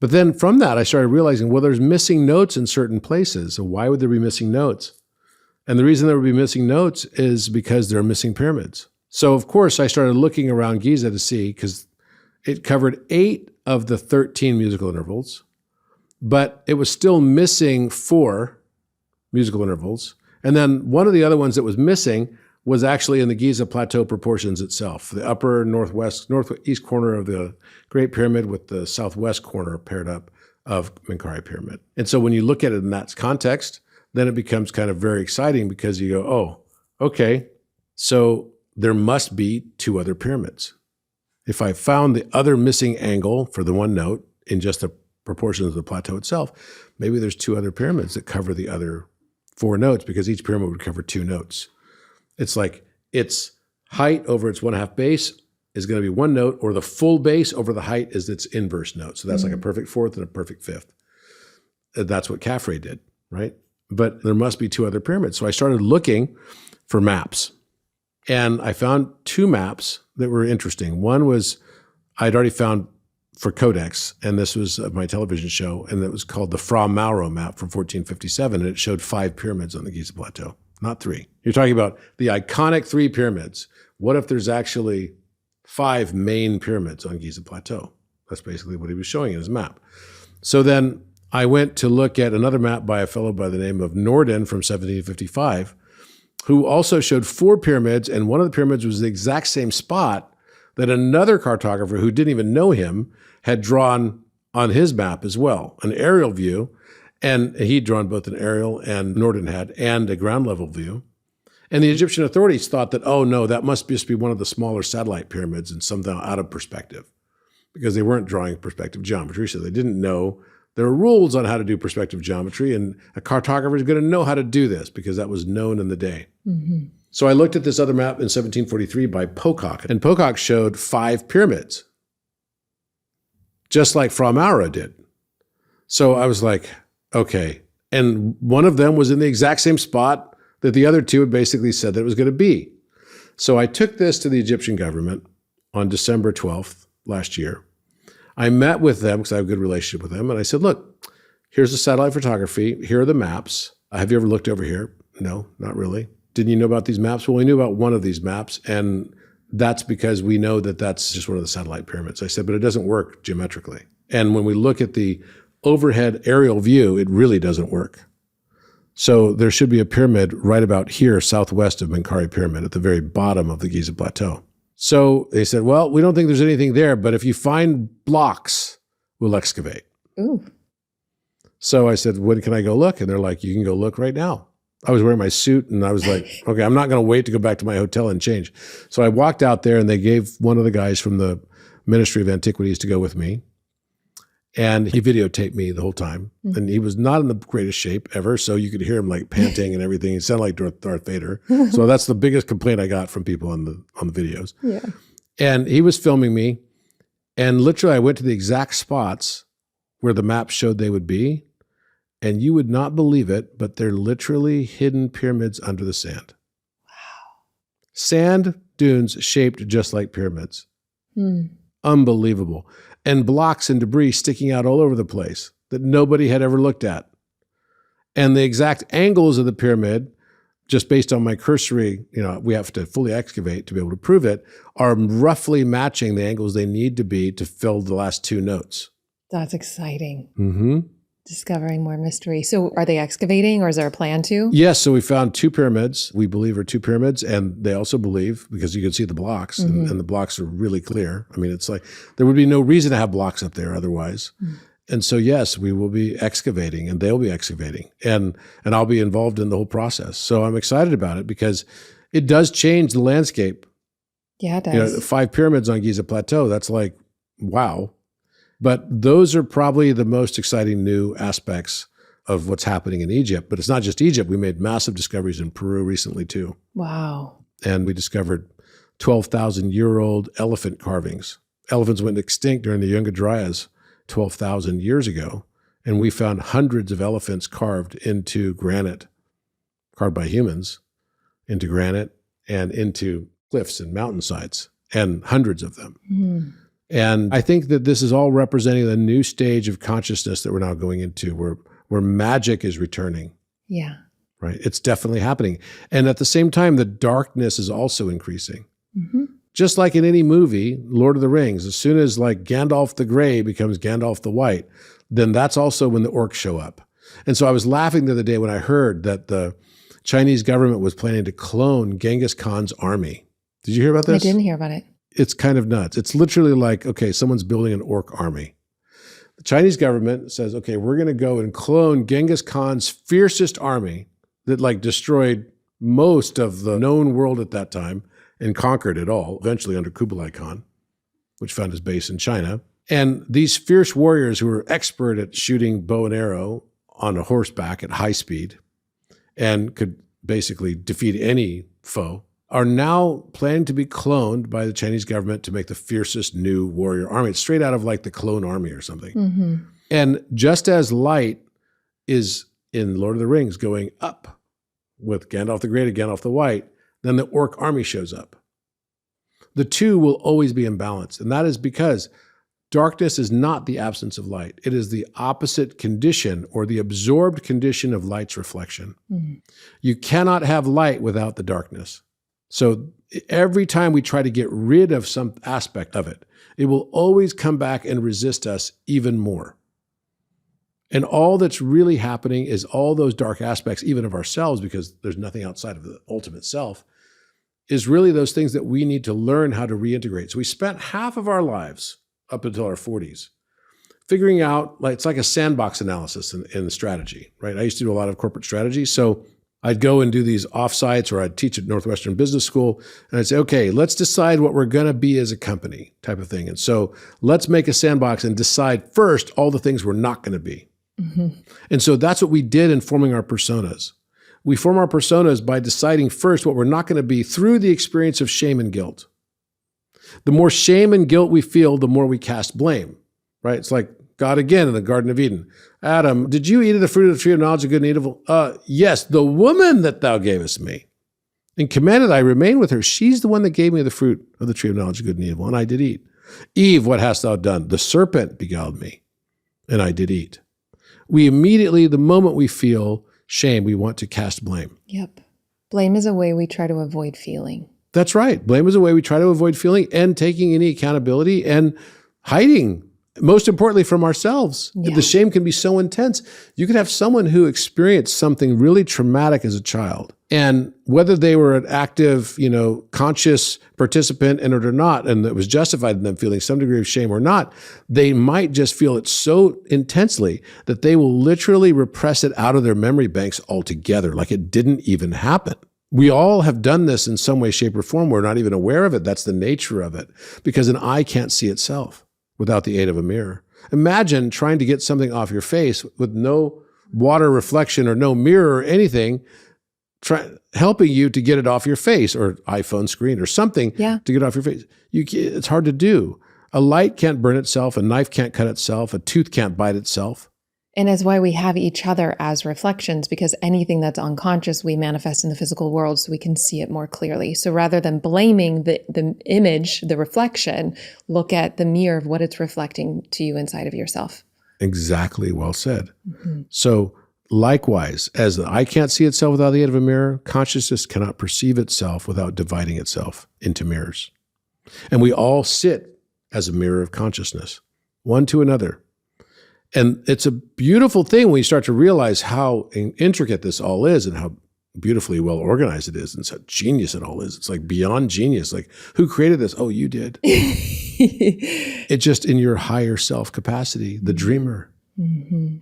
But then from that, I started realizing, well, there's missing notes in certain places. So why would there be missing notes? And the reason there would be missing notes is because there are missing pyramids. So of course, I started looking around Giza to see, because it covered 8 of the 13 musical intervals, but it was still missing 4 musical intervals. And then one of the other ones that was missing was actually in the Giza Plateau proportions itself, the upper northeast corner of the Great Pyramid with the southwest corner paired up of Menkaure Pyramid. And so when you look at it in that context, then it becomes kind of very exciting because you go, oh, okay, so there must be 2 other pyramids. If I found the other missing angle for the one note in just the proportions of the plateau itself, maybe there's 2 other pyramids that cover the other 4 notes, because each pyramid would cover 2 notes. It's like its height over its 1/2 base is going to be 1 note, or the full base over the height is its inverse note. So that's like a perfect 4th and a perfect 5th. That's what Khafre did, right? But there must be 2 other pyramids. So I started looking for maps. And I found 2 maps that were interesting. One was I'd already found for Codex, and this was my television show, and it was called the Fra Mauro map from 1457, and it showed 5 pyramids on the Giza Plateau, not 3. You're talking about the iconic 3 pyramids. What if there's actually 5 main pyramids on Giza Plateau? That's basically what he was showing in his map. So then I went to look at another map by a fellow by the name of Norden from 1755, who also showed 4 pyramids, and one of the pyramids was the exact same spot that another cartographer who didn't even know him had drawn on his map as well, an aerial view. And he'd drawn both an aerial, and Norden had, and a ground level view. And the Egyptian authorities thought that, oh no, that must just be one of the smaller satellite pyramids and somehow out of perspective, because they weren't drawing perspective geometry. So they didn't know there are rules on how to do perspective geometry, and a cartographer is going to know how to do this because that was known in the day. So I looked at this other map in 1743 by Pocock, and Pocock showed 5 pyramids, just like Fra Mauro did. So I was like, okay. And one of them was in the exact same spot that the other 2 had basically said that it was going to be. So I took this to the Egyptian government on December 12th last year. I met with them because I have a good relationship with them. And I said, look, here's the satellite photography. Here are the maps. Have you ever looked over here? No, not really. Didn't you know about these maps? Well, we knew about one of these maps, and that's because we know that that's just one of the satellite pyramids. I said, but it doesn't work geometrically. And when we look at the overhead aerial view, it really doesn't work. So there should be a pyramid right about here, southwest of Menkaure Pyramid, at the very bottom of the Giza Plateau. So they said, well, we don't think there's anything there, but if you find blocks, we'll excavate. Ooh. So I said, when can I go look? And they're like, you can go look right now. I was wearing my suit, and I was like, okay, I'm not going to wait to go back to my hotel and change. So I walked out there, and they gave one of the guys from the Ministry of Antiquities to go with me. And he videotaped me the whole time. And he was not in the greatest shape ever, so you could hear him like panting and everything. He sounded like Darth Vader. So that's the biggest complaint I got from people on the videos. Yeah. And he was filming me, and literally I went to the exact spots where the map showed they would be, and you would not believe it, but they're literally hidden pyramids under the sand. Wow. Sand dunes shaped just like pyramids. Unbelievable. And blocks and debris sticking out all over the place that nobody had ever looked at. And the exact angles of the pyramid just based on my cursory, we have to fully excavate to be able to prove it, are roughly matching the angles they need to be to fill the last two notes. That's exciting. Mm-hmm. Discovering more mystery. So are they excavating, or is there a plan to? Yes. So we found two pyramids, we believe are two pyramids. And they also believe, because you can see the blocks, and the blocks are really clear. I mean, it's like there would be no reason to have blocks up there otherwise. And so, yes, we will be excavating, and they'll be excavating, and I'll be involved in the whole process. So I'm excited about it because it does change the landscape. Yeah, it does. 5 pyramids on Giza Plateau, that's like, wow. But those are probably the most exciting new aspects of what's happening in Egypt. But it's not just Egypt. We made massive discoveries in Peru recently too. Wow. And we discovered 12,000-year-old elephant carvings. Elephants went extinct during the Younger Dryas 12,000 years ago. And we found hundreds of elephants carved into granite, carved by humans, into granite and into cliffs and mountainsides, and hundreds of them. And I think that this is all representing a new stage of consciousness that we're now going into, where magic is returning. Yeah. Right? It's definitely happening. And at the same time, the darkness is also increasing. Just like in any movie, Lord of the Rings, as soon as like Gandalf the Grey becomes Gandalf the White, then that's also when the orcs show up. And so I was laughing the other day when I heard that the Chinese government was planning to clone Genghis Khan's army. Did you hear about this? I didn't hear about it. It's kind of nuts. It's literally like, okay, someone's building an orc army. The Chinese government says, okay, we're going to go and clone Genghis Khan's fiercest army that like destroyed most of the known world at that time and conquered it all, eventually under Kublai Khan, which found his base in China. And these fierce warriors who were expert at shooting bow and arrow on a horseback at high speed and could basically defeat any foe, are now planning to be cloned by the Chinese government to make the fiercest new warrior army. It's straight out of like the clone army or something. And just as light is in Lord of the Rings going up with Gandalf the Great and Gandalf the White, then the orc army shows up. The two will always be imbalanced. And that is because darkness is not the absence of light. It is the opposite condition, or the absorbed condition of light's reflection. You cannot have light without the darkness. So every time we try to get rid of some aspect of it, it will always come back and resist us even more. And all that's really happening is all those dark aspects, even of ourselves, because there's nothing outside of the ultimate self, is really those things that we need to learn how to reintegrate. So we spent half of our lives up until our 40s figuring out, like, it's like a sandbox analysis in the strategy, right? I used to do a lot of corporate strategy. So I'd go and do these offsites, or I'd teach at Northwestern Business School, and I'd say, okay, let's decide what we're going to be as a company, type of thing. And so let's make a sandbox and decide first all the things we're not going to be. And so that's what we did in forming our personas. We form our personas by deciding first what we're not going to be through the experience of shame and guilt. The more shame and guilt we feel, the more we cast blame, right? It's like God again in the Garden of Eden. Adam, did you eat of the fruit of the tree of knowledge of good and evil? Yes, the woman that thou gavest me, and commanded I remain with her. She's the one that gave me the fruit of the tree of knowledge of good and evil, and I did eat. Eve, what hast thou done? The serpent beguiled me, and I did eat. We immediately, the moment we feel shame, we want to cast blame. Yep. Blame is a way we try to avoid feeling. That's right. Blame is a way we try to avoid feeling and taking any accountability and hiding, most importantly, from ourselves. Yeah. The shame can be so intense. You could have someone who experienced something really traumatic as a child, and whether they were an active, conscious participant in it or not, and it was justified in them feeling some degree of shame or not, they might just feel it so intensely that they will literally repress it out of their memory banks altogether, like it didn't even happen. We all have done this in some way, shape, or form. We're not even aware of it. That's the nature of it, because an eye can't see itself without the aid of a mirror. Imagine trying to get something off your face with no water reflection or no mirror or anything, helping you to get it off your face, or iPhone screen or something to get off your face. It's hard to do. A light can't burn itself. A knife can't cut itself. A tooth can't bite itself. And that's why we have each other as reflections, because anything that's unconscious, we manifest in the physical world so we can see it more clearly. So rather than blaming the image, the reflection, look at the mirror of what it's reflecting to you inside of yourself. Exactly. Well said. So Likewise, as the eye can't see itself without the aid of a mirror, consciousness cannot perceive itself without dividing itself into mirrors. And we all sit as a mirror of consciousness, one to another. And it's a beautiful thing when you start to realize how intricate this all is and how beautifully well organized it is and how genius it all is. It's like beyond genius. Like, who created this? Oh, you did. It's just in your higher self capacity, the dreamer, the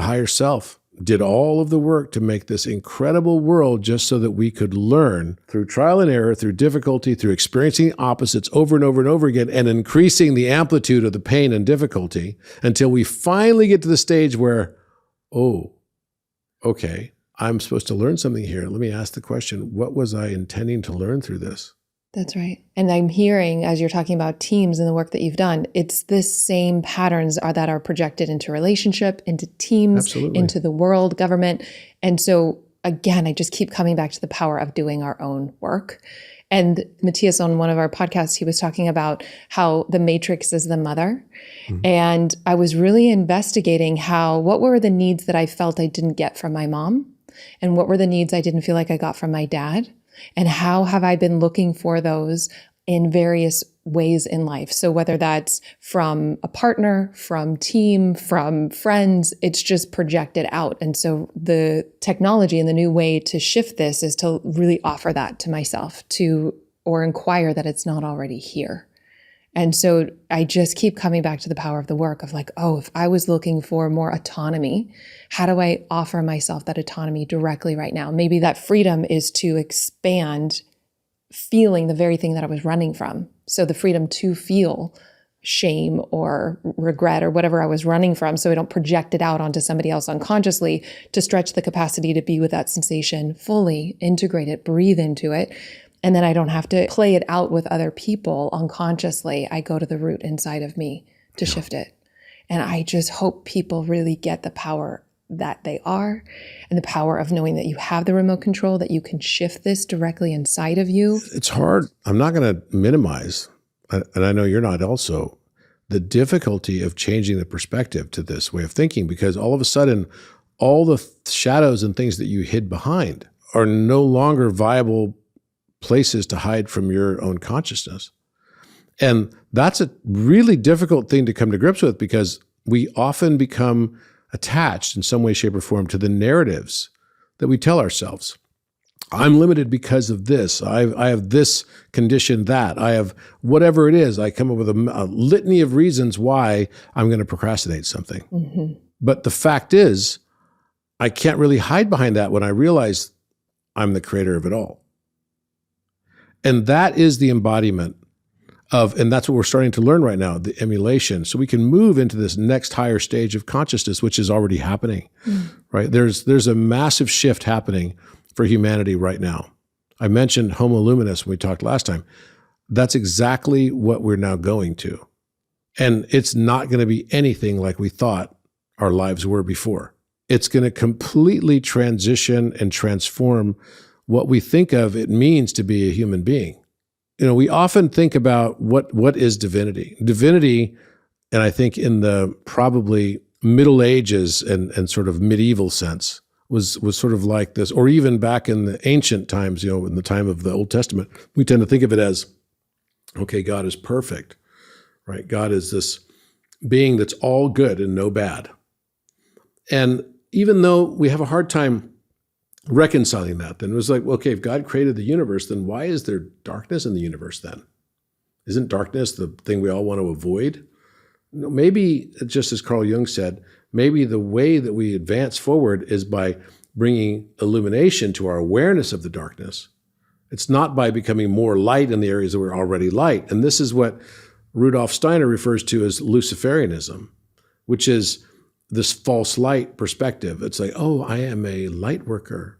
higher self did all of the work to make this incredible world just so that we could learn through trial and error, through difficulty, through experiencing opposites over and over and over again, and increasing the amplitude of the pain and difficulty until we finally get to the stage where, oh, okay, I'm supposed to learn something here. Let me ask the question, what was I intending to learn through this? That's right. And I'm hearing, as you're talking about teams and the work that you've done, it's this same patterns that are projected into relationship, into teams, Absolutely. into the world, government. And so again, I just keep coming back to the power of doing our own work. And Matthias, on one of our podcasts, he was talking about how the matrix is the mother. And I was really investigating what were the needs that I felt I didn't get from my mom? And what were the needs I didn't feel like I got from my dad? And how have I been looking for those in various ways in life? So whether that's from a partner, from team, from friends, it's just projected out. And so the technology and the new way to shift this is to really offer that to myself, or inquire that it's not already here. And so I just keep coming back to the power of the work of like, oh, if I was looking for more autonomy, how do I offer myself that autonomy directly right now? Maybe that freedom is to expand feeling the very thing that I was running from. So the freedom to feel shame or regret or whatever I was running from, so I don't project it out onto somebody else unconsciously, to stretch the capacity to be with that sensation fully, integrate it, breathe into it. And then I don't have to play it out with other people unconsciously. I go to the root inside of me to shift it. And I just hope people really get the power that they are and the power of knowing that you have the remote control, that you can shift this directly inside of you. It's hard. I'm not going to minimize, and I know you're not also, the difficulty of changing the perspective to this way of thinking, because all of a sudden, all the shadows and things that you hid behind are no longer viable places to hide from your own consciousness. And that's a really difficult thing to come to grips with, because we often become attached in some way, shape, or form to the narratives that we tell ourselves. I'm limited because of this. I have this condition, that. I have whatever it is. I come up with a litany of reasons why I'm going to procrastinate something. But the fact is, I can't really hide behind that when I realize I'm the creator of it all. And that is the embodiment of, and that's what we're starting to learn right now, the emulation. So we can move into this next higher stage of consciousness, which is already happening, right? There's a massive shift happening for humanity right now. I mentioned Homo luminous when we talked last time. That's exactly what we're now going to. And it's not going to be anything like we thought our lives were before. It's going to completely transition and transform what we think of it means to be a human being. You know, we often think about what is divinity. Divinity, and I think in the probably Middle Ages and sort of medieval sense, was sort of like this, or even back in the ancient times, you know, in the time of the Old Testament, we tend to think of it as, okay, God is perfect, right? God is this being that's all good and no bad. And even though we have a hard time reconciling that, then it was like, well, okay, if God created the universe, then why is there darkness in the universe then? Isn't darkness the thing we all want to avoid? No, maybe, just as Carl Jung said, maybe the way that we advance forward is by bringing illumination to our awareness of the darkness. It's not by becoming more light in the areas that we're already light. And this is what Rudolf Steiner refers to as Luciferianism, which is this false light perspective. It's like, oh, I am a light worker,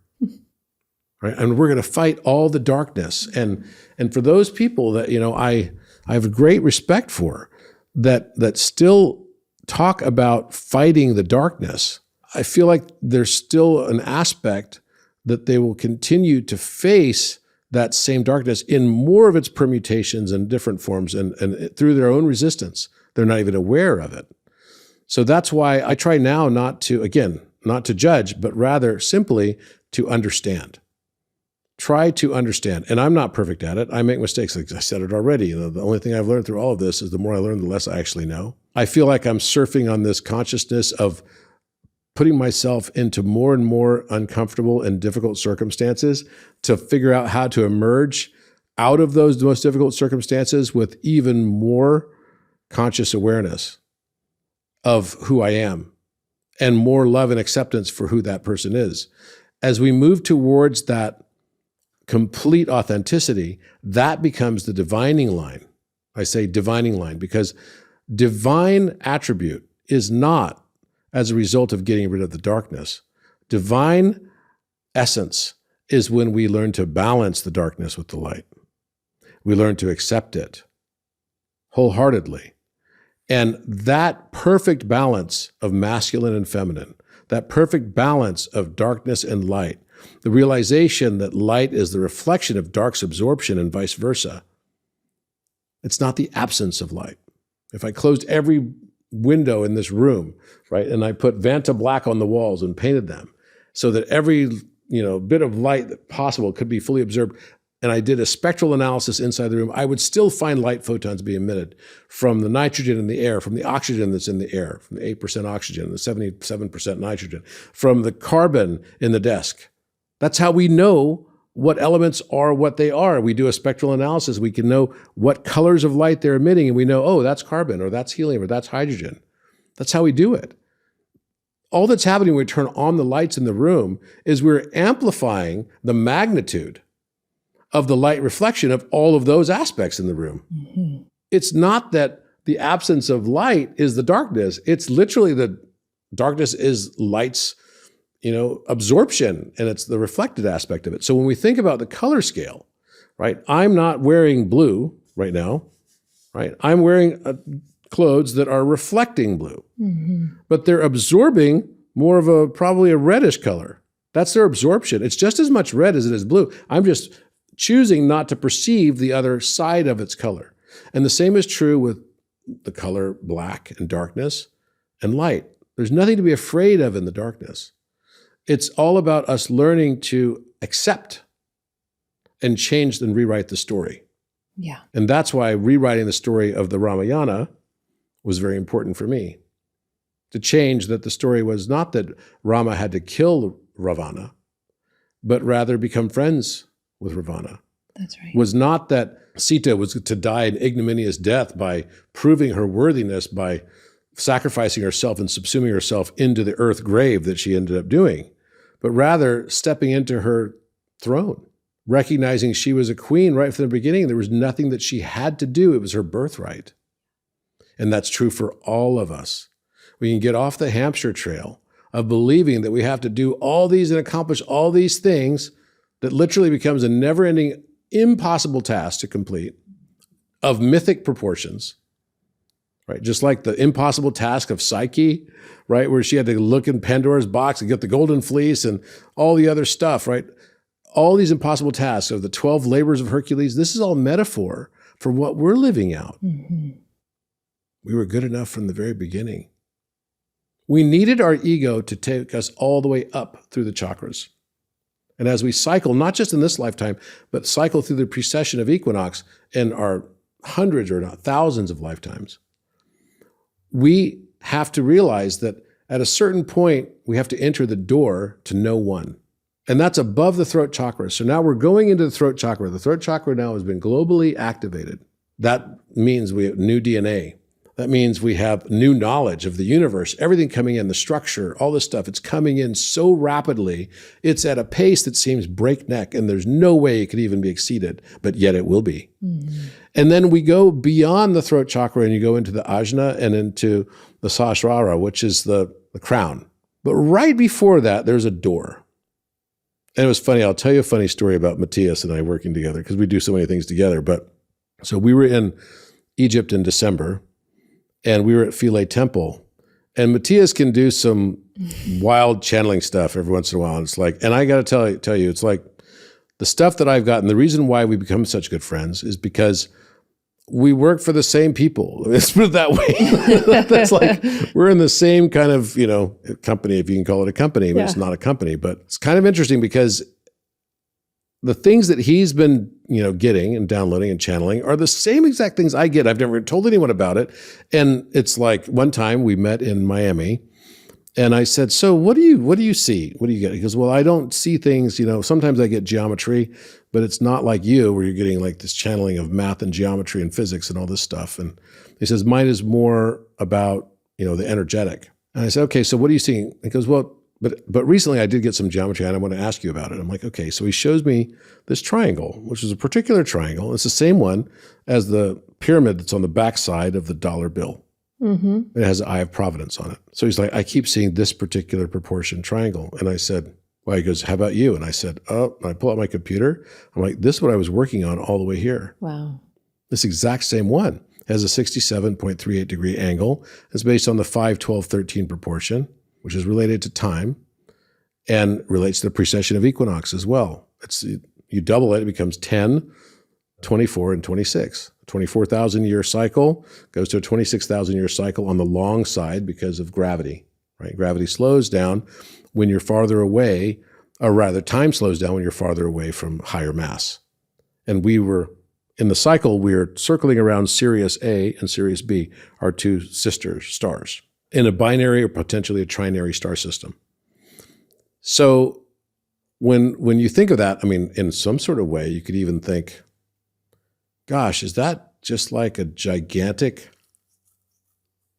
right? And we're going to fight all the darkness. And for those people that, you know, I have a great respect for, that still talk about fighting the darkness, I feel like there's still an aspect that they will continue to face that same darkness in more of its permutations and different forms, and through their own resistance. They're not even aware of it. So that's why I try now not to, again, not to judge, but rather simply to understand. Try to understand. And I'm not perfect at it. I make mistakes. Like I said it already. The only thing I've learned through all of this is the more I learn, the less I actually know. I feel like I'm surfing on this consciousness of putting myself into more and more uncomfortable and difficult circumstances to figure out how to emerge out of those most difficult circumstances with even more conscious awareness of who I am and more love and acceptance for who that person is. As we move towards that complete authenticity, that becomes the divining line. I say divining line because divine attribute is not as a result of getting rid of the darkness. Divine essence is when we learn to balance the darkness with the light. We learn to accept it wholeheartedly. And that perfect balance of masculine and feminine, that perfect balance of darkness and light, the realization that light is the reflection of dark's absorption and vice versa. It's not the absence of light. If I closed every window in this room, right, and I put Vanta black on the walls and painted them so that every bit of light that possible could be fully absorbed, and I did a spectral analysis inside the room, I would still find light photons being emitted from the nitrogen in the air, from the oxygen that's in the air, from the 8% oxygen, the 77% nitrogen, from the carbon in the desk. That's how we know what elements are what they are. We do a spectral analysis. We can know what colors of light they're emitting, and we know, oh, that's carbon, or that's helium, or that's hydrogen. That's how we do it. All that's happening when we turn on the lights in the room is we're amplifying the magnitude of the light reflection of all of those aspects in the room. Mm-hmm. It's not that the absence of light is the darkness. It's literally the darkness is light's absorption, and it's the reflected aspect of it. So when we think about the color scale, right, I'm not wearing blue right now, right? I'm wearing clothes that are reflecting blue, but they're absorbing more of probably a reddish color. That's their absorption. It's just as much red as it is blue. I'm just choosing not to perceive the other side of its color. And the same is true with the color black and darkness and light. There's nothing to be afraid of in the darkness. It's all about us learning to accept and change and rewrite the story. Yeah. And that's why rewriting the story of the Ramayana was very important for me. To change that the story was not that Rama had to kill Ravana, but rather become friends with Ravana. That's right. Was not that Sita was to die an ignominious death by proving her worthiness by sacrificing herself and subsuming herself into the earth grave that she ended up doing, but rather stepping into her throne, recognizing she was a queen right from the beginning. There was nothing that she had to do. It was her birthright. And that's true for all of us. We can get off the hamster trail of believing that we have to do all these and accomplish all these things that literally becomes a never-ending, impossible task to complete of mythic proportions, right? Just like the impossible task of Psyche, right? Where she had to look in Pandora's box and get the golden fleece and all the other stuff, right? All these impossible tasks of the 12 labors of Hercules, this is all metaphor for what we're living out. Mm-hmm. We were good enough from the very beginning. We needed our ego to take us all the way up through the chakras. And as we cycle, not just in this lifetime, but cycle through the precession of equinox in our hundreds or not thousands of lifetimes, we have to realize that at a certain point, we have to enter the door to know one. And that's above the throat chakra. So now we're going into the throat chakra. The throat chakra now has been globally activated. That means we have new DNA. That means we have new knowledge of the universe, everything coming in, the structure, all this stuff. It's coming in so rapidly. It's at a pace that seems breakneck, and there's no way it could even be exceeded, but yet it will be. Mm-hmm. And then we go beyond the throat chakra, and you go into the ajna and into the sahasrara, which is the crown. But right before that, there's a door. And it was funny. I'll tell you a funny story about Matthias and I working together because we do so many things together. But so we were in Egypt in December, and we were at Philae Temple, and Matthias can do some wild channeling stuff every once in a while. And it's like, and I got to tell you, it's like the stuff that I've gotten, the reason why we become such good friends is because we work for the same people. Let's put it that way. That's like, we're in the same kind of, company, if you can call it a company. I mean, it's not a company, but it's kind of interesting because the things that he's been, getting and downloading and channeling are the same exact things I get. I've never told anyone about it. And it's like one time we met in Miami and I said, so what do you see? What do you get? He goes, well, I don't see things, sometimes I get geometry, but it's not like you where you're getting like this channeling of math and geometry and physics and all this stuff. And he says, mine is more about, the energetic. And I said, okay, so what are you seeing? He goes, well, but recently I did get some geometry and I want to ask you about it. I'm like, okay. So he shows me this triangle, which is a particular triangle. It's the same one as the pyramid that's on the backside of the dollar bill. Mm-hmm. It has the Eye of Providence on it. So he's like, I keep seeing this particular proportion triangle. And I said, well, he goes, how about you? And I said, oh, and I pull out my computer. I'm like, this is what I was working on all the way here. Wow. This exact same one has a 67.38 degree angle. It's based on the 5-12-13 proportion, which is related to time and relates to the precession of equinox as well. You double it, it becomes 10, 24, and 26. 24,000 year cycle goes to a 26,000 year cycle on the long side because of gravity, right? Gravity slows down when you're farther away, or rather time slows down when you're farther away from higher mass. And in the cycle, we're circling around Sirius A and Sirius B, our two sister stars, in a binary or potentially a trinary star system. So when you think of that, I mean, in some sort of way, you could even think, gosh, is that just like a gigantic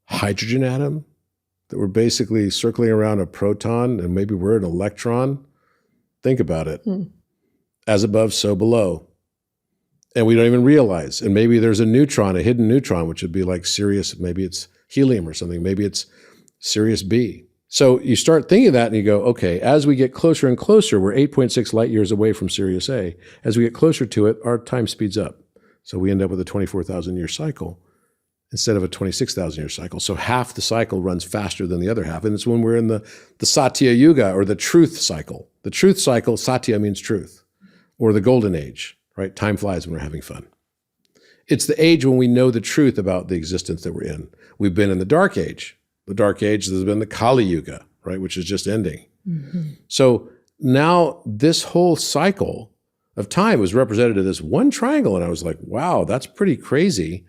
hydrogen atom that we're basically circling around a proton and maybe we're an electron? Think about it. As above, so below. And we don't even realize. And maybe there's a neutron, a hidden neutron, which would be like Sirius, maybe it's helium or something. Maybe it's Sirius B. So you start thinking of that and you go, okay, as we get closer and closer, we're 8.6 light years away from Sirius A. As we get closer to it, our time speeds up. So we end up with a 24,000 year cycle instead of a 26,000 year cycle. So half the cycle runs faster than the other half. And it's when we're in the Satya Yuga, or the truth cycle. The truth cycle, Satya means truth, or the golden age, right? Time flies when we're having fun. It's the age when we know the truth about the existence that we're in. We've been in the dark age. The dark age has been the Kali Yuga, right? Which is just ending. Mm-hmm. So now this whole cycle of time was represented in this one triangle. And I was like, wow, that's pretty crazy.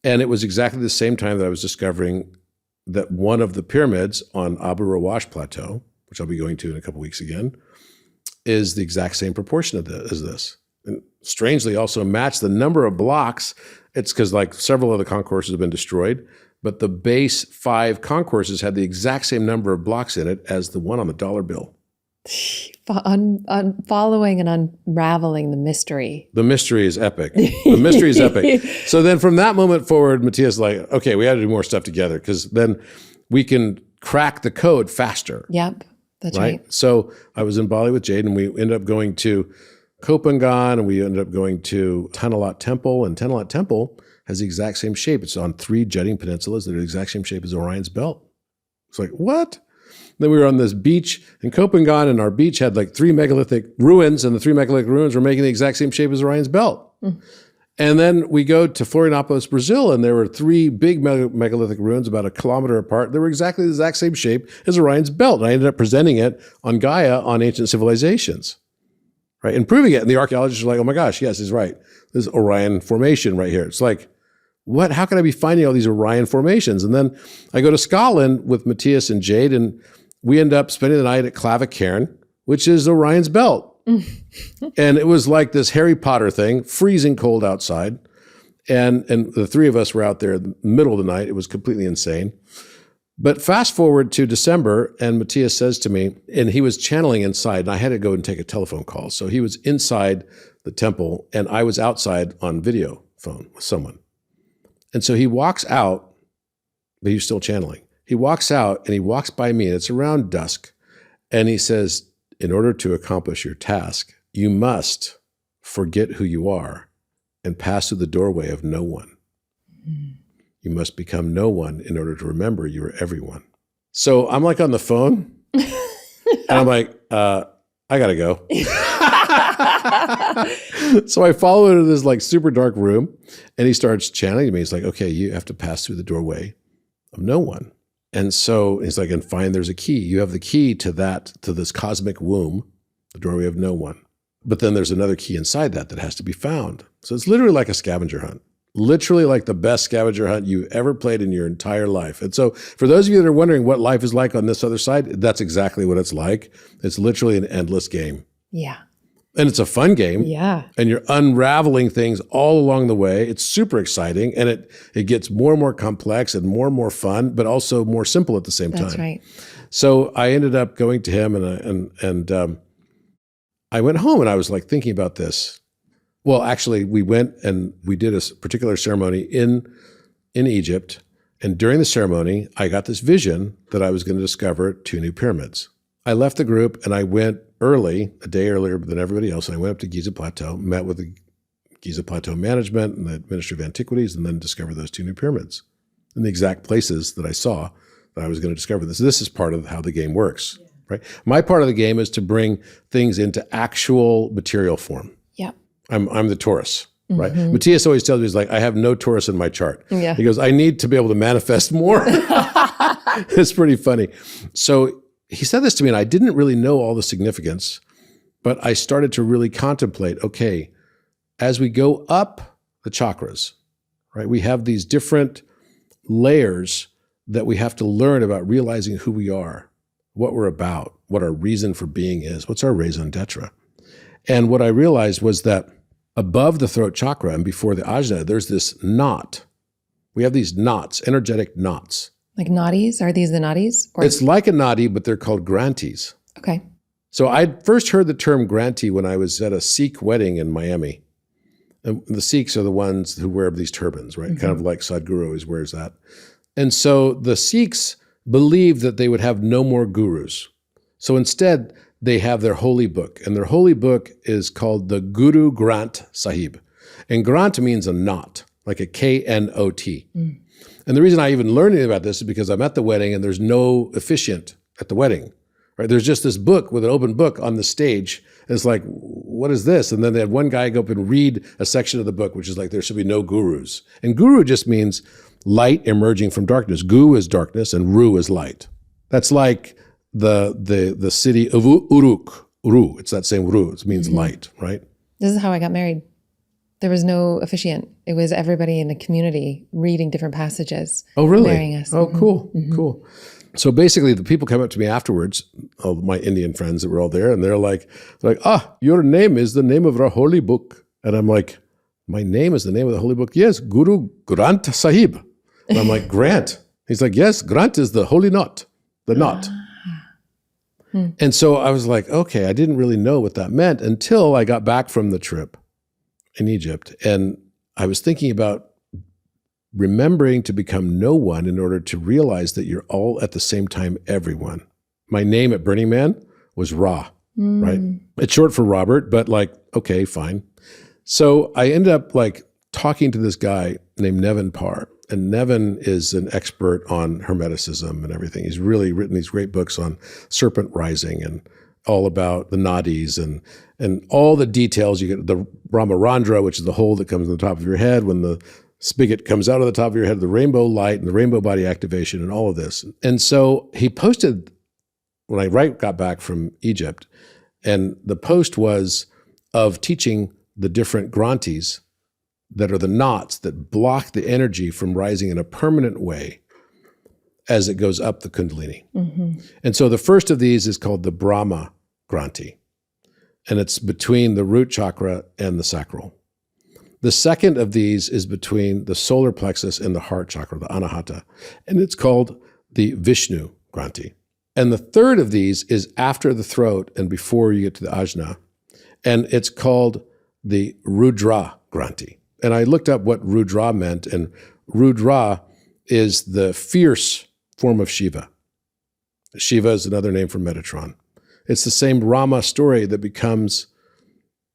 And it was exactly the same time that I was discovering that one of the pyramids on Abu Rawash Plateau, which I'll be going to in a couple weeks again, is the exact same proportion as this. And strangely also matched the number of blocks. It's because like several of the concourses have been destroyed, but the base 5 concourses had the exact same number of blocks in it as the one on the dollar bill. Following and unraveling the mystery. The mystery is epic. The mystery is epic. So then from that moment forward, Matthias is like, okay, we had to do more stuff together because then we can crack the code faster. Yep, that's right. So I was in Bali with Jade and we ended up going to Kopangan and we ended up going to Tanalat Temple. And Tanalat Temple has the exact same shape. It's on 3 jutting peninsulas that are the exact same shape as Orion's belt. It's like, what? Then we were on this beach in Kopangan, and our beach had like 3 megalithic ruins, and the 3 megalithic ruins were making the exact same shape as Orion's belt. And then we go to Florianópolis, Brazil, and there were 3 big megalithic ruins about 1 kilometer apart. They were exactly the exact same shape as Orion's belt. And I ended up presenting it on Gaia on Ancient Civilizations, right? And proving it. And the archaeologists are like, oh my gosh, yes, he's right. This is Orion formation right here. It's like, what? How can I be finding all these Orion formations? And then I go to Scotland with Matthias and Jade, and we end up spending the night at Clavicairn, which is Orion's belt. And it was like this Harry Potter thing, freezing cold outside. And the 3 of us were out there in the middle of the night. It was completely insane. But fast forward to December, and Matthias says to me, and he was channeling inside, and I had to go and take a telephone call. So he was inside the temple, and I was outside on video phone with someone. And so he walks out, but he's still channeling. He walks out and he walks by me, and it's around dusk. And he says, in order to accomplish your task, you must forget who you are and pass through the doorway of no one. You must become no one in order to remember you are everyone. So I'm like on the phone and I'm like, I got to go. So I follow him into this like super dark room, and he starts channeling to me. He's like, okay, you have to pass through the doorway of no one. And so he's like, and fine, there's a key. You have the key to this cosmic womb, the doorway of no one. But then there's another key inside that has to be found. So it's literally like a scavenger hunt. Literally like the best scavenger hunt you ever played in your entire life. And so for those of you that are wondering what life is like on this other side, that's exactly what it's like. It's literally an endless game. Yeah. And it's a fun game. Yeah. And you're unraveling things all along the way. It's super exciting. And it gets more and more complex and more fun, but also more simple at the same time. That's right. So I ended up going to him and I went home and I was like thinking about this. Well, actually, we went and we did a particular ceremony in Egypt. And during the ceremony, I got this vision that I was going to discover 2 new pyramids. I left the group and I went early, a day earlier than everybody else. And I went up to Giza Plateau, met with the Giza Plateau management and the Ministry of Antiquities, and then discovered those 2 new pyramids in the exact places that I saw that I was going to discover this. This is part of how the game works, right? My part of the game is to bring things into actual material form. Yeah. I'm the Taurus, right? Matthias always tells me, he's like, I have no Taurus in my chart. Yeah. He goes, I need to be able to manifest more. It's pretty funny. So he said this to me and I didn't really know all the significance, but I started to really contemplate, okay, as we go up the chakras, right? We have these different layers that we have to learn about realizing who we are, what we're about, what our reason for being is, what's our raison d'etre. And what I realized was that above the throat chakra and before the ajna, there's this knot. We have these knots, energetic knots. Like nadis? Are these the nadis? Or... It's like a nadi, but they're called grantees. Okay. So I first heard the term grantee when I was at a Sikh wedding in Miami. And the Sikhs are the ones who wear these turbans, right? Kind of like Sadhguru always wears that. And so the Sikhs believed that they would have no more gurus. So instead, they have their holy book. And their holy book is called the Guru Granth Sahib. And Granth means a knot, like a K-N-O-T. And the reason I even learned anything about this is because I'm at the wedding and there's no officiant at the wedding, right? There's just this book with an open book on the stage. And it's like, what is this? And then they had one guy go up and read a section of the book, which is like, there should be no gurus. And guru just means light emerging from darkness. Gu is darkness and Ru is light. That's like the city of Uruk. Uru, it's that same Ru. It means light, right? This is how I got married. There was no officiant. It was everybody in the community reading different passages. Oh, really? Marrying us. Oh, cool, cool. So basically, the people come up to me afterwards, all my Indian friends that were all there, and they're like, your name is the name of our holy book. And I'm like, my name is the name of the holy book? Yes, Guru Granth Sahib. And I'm like, Grant. He's like, yes, Granth is the holy knot, the knot. And so I was like, okay, I didn't really know what that meant until I got back from the trip in Egypt. And I was thinking about remembering to become no one in order to realize that you're all at the same time everyone. My name at Burning Man was Ra, right? It's short for Robert, but like, okay, fine. So I ended up like talking to this guy named Nevin Parr. And Nevin is an expert on Hermeticism and everything. He's really written these great books on serpent rising and all about the nadis and all the details. You get the Brahmarandra, which is the hole that comes on the top of your head when the spigot comes out of the top of your head, the rainbow light and the rainbow body activation and all of this. And so he posted when I got back from Egypt, and the post was of teaching the different grantees that are the knots that block the energy from rising in a permanent way as it goes up the Kundalini. And so the first of these is called the Brahma Granthi, and it's between the root chakra and the sacral. The second of these is between the solar plexus and the heart chakra, the Anahata, and it's called the Vishnu Granthi. And the third of these is after the throat and before you get to the Ajna, and it's called the Rudra Granthi. And I looked up what Rudra meant, and Rudra is the fierce form of Shiva. Shiva is another name for Metatron. It's the same Rama story that becomes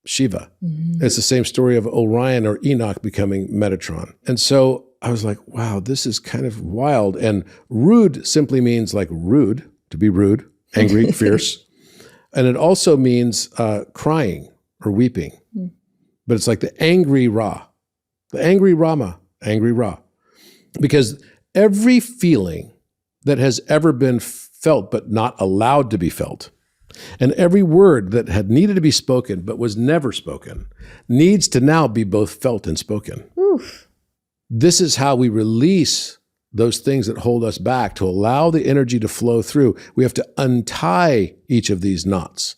Shiva. It's the same story of Orion or Enoch becoming Metatron. And so I was like, wow, this is kind of wild. And Rud simply means like rude, to be rude, angry, fierce. And it also means crying or weeping. But it's like the angry Ra, the angry Rama, angry Ra. Because every feeling that has ever been felt but not allowed to be felt, and every word that had needed to be spoken but was never spoken, needs to now be both felt and spoken. Oof. This is how we release those things that hold us back to allow the energy to flow through. We have to untie each of these knots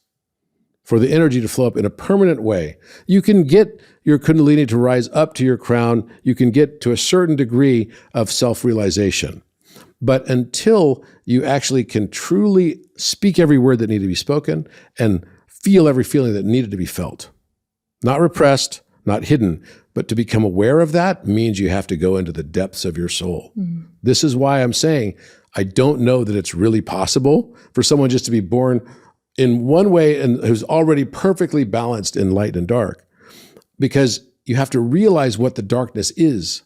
for the energy to flow up in a permanent way. You can get your Kundalini to rise up to your crown. You can get to a certain degree of self-realization. But until you actually can truly speak every word that needed to be spoken and feel every feeling that needed to be felt, not repressed, not hidden, but to become aware of that means you have to go into the depths of your soul. This is why I'm saying I don't know that it's really possible for someone just to be born in one way and who's already perfectly balanced in light and dark, because you have to realize what the darkness is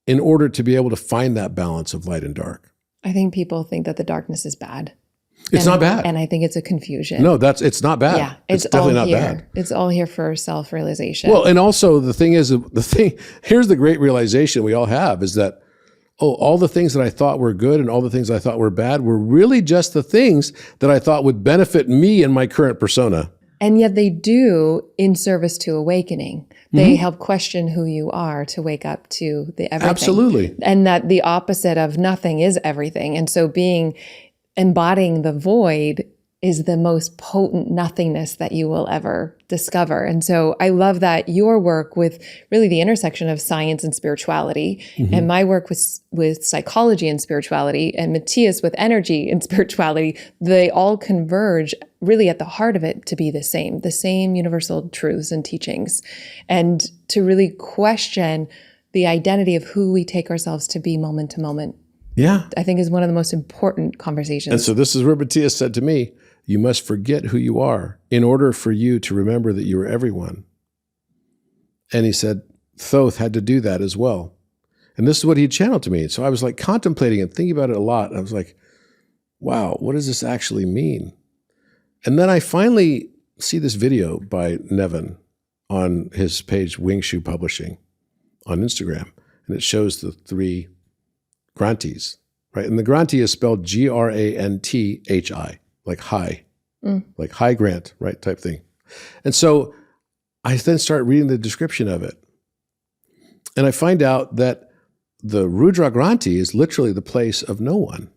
in order to be able to find that balance of light and dark. I think people think that the darkness is bad. It's not bad. And I think it's a confusion. No, it's not bad. Yeah, it's definitely not bad. It's all here for self-realization. Well, and also the thing is, here's the great realization we all have is that, all the things that I thought were good and all the things I thought were bad were really just the things that I thought would benefit me in my current persona. And yet they do in service to awakening. They help question who you are to wake up to the everything. Absolutely. And that the opposite of nothing is everything. And so embodying the void is the most potent nothingness that you will ever discover. And so I love that your work with really the intersection of science and spirituality, and my work with psychology and spirituality, and Matthias with energy and spirituality, they all converge really at the heart of it to be the same universal truths and teachings, and to really question the identity of who we take ourselves to be moment to moment. Yeah. I think is one of the most important conversations. And so this is where Matthias said to me, you must forget who you are in order for you to remember that you are everyone. And he said, Thoth had to do that as well. And this is what he channeled to me. So I was like contemplating and thinking about it a lot. I was like, wow, what does this actually mean? And then I finally see this video by Nevin on his page, Wing Shoe Publishing, on Instagram. And it shows the 3 Grantis, right? And the Granti is spelled Granthi, like high, like high grant, right? Type thing. And so I then start reading the description of it. And I find out that the Rudra Granti is literally the place of no one,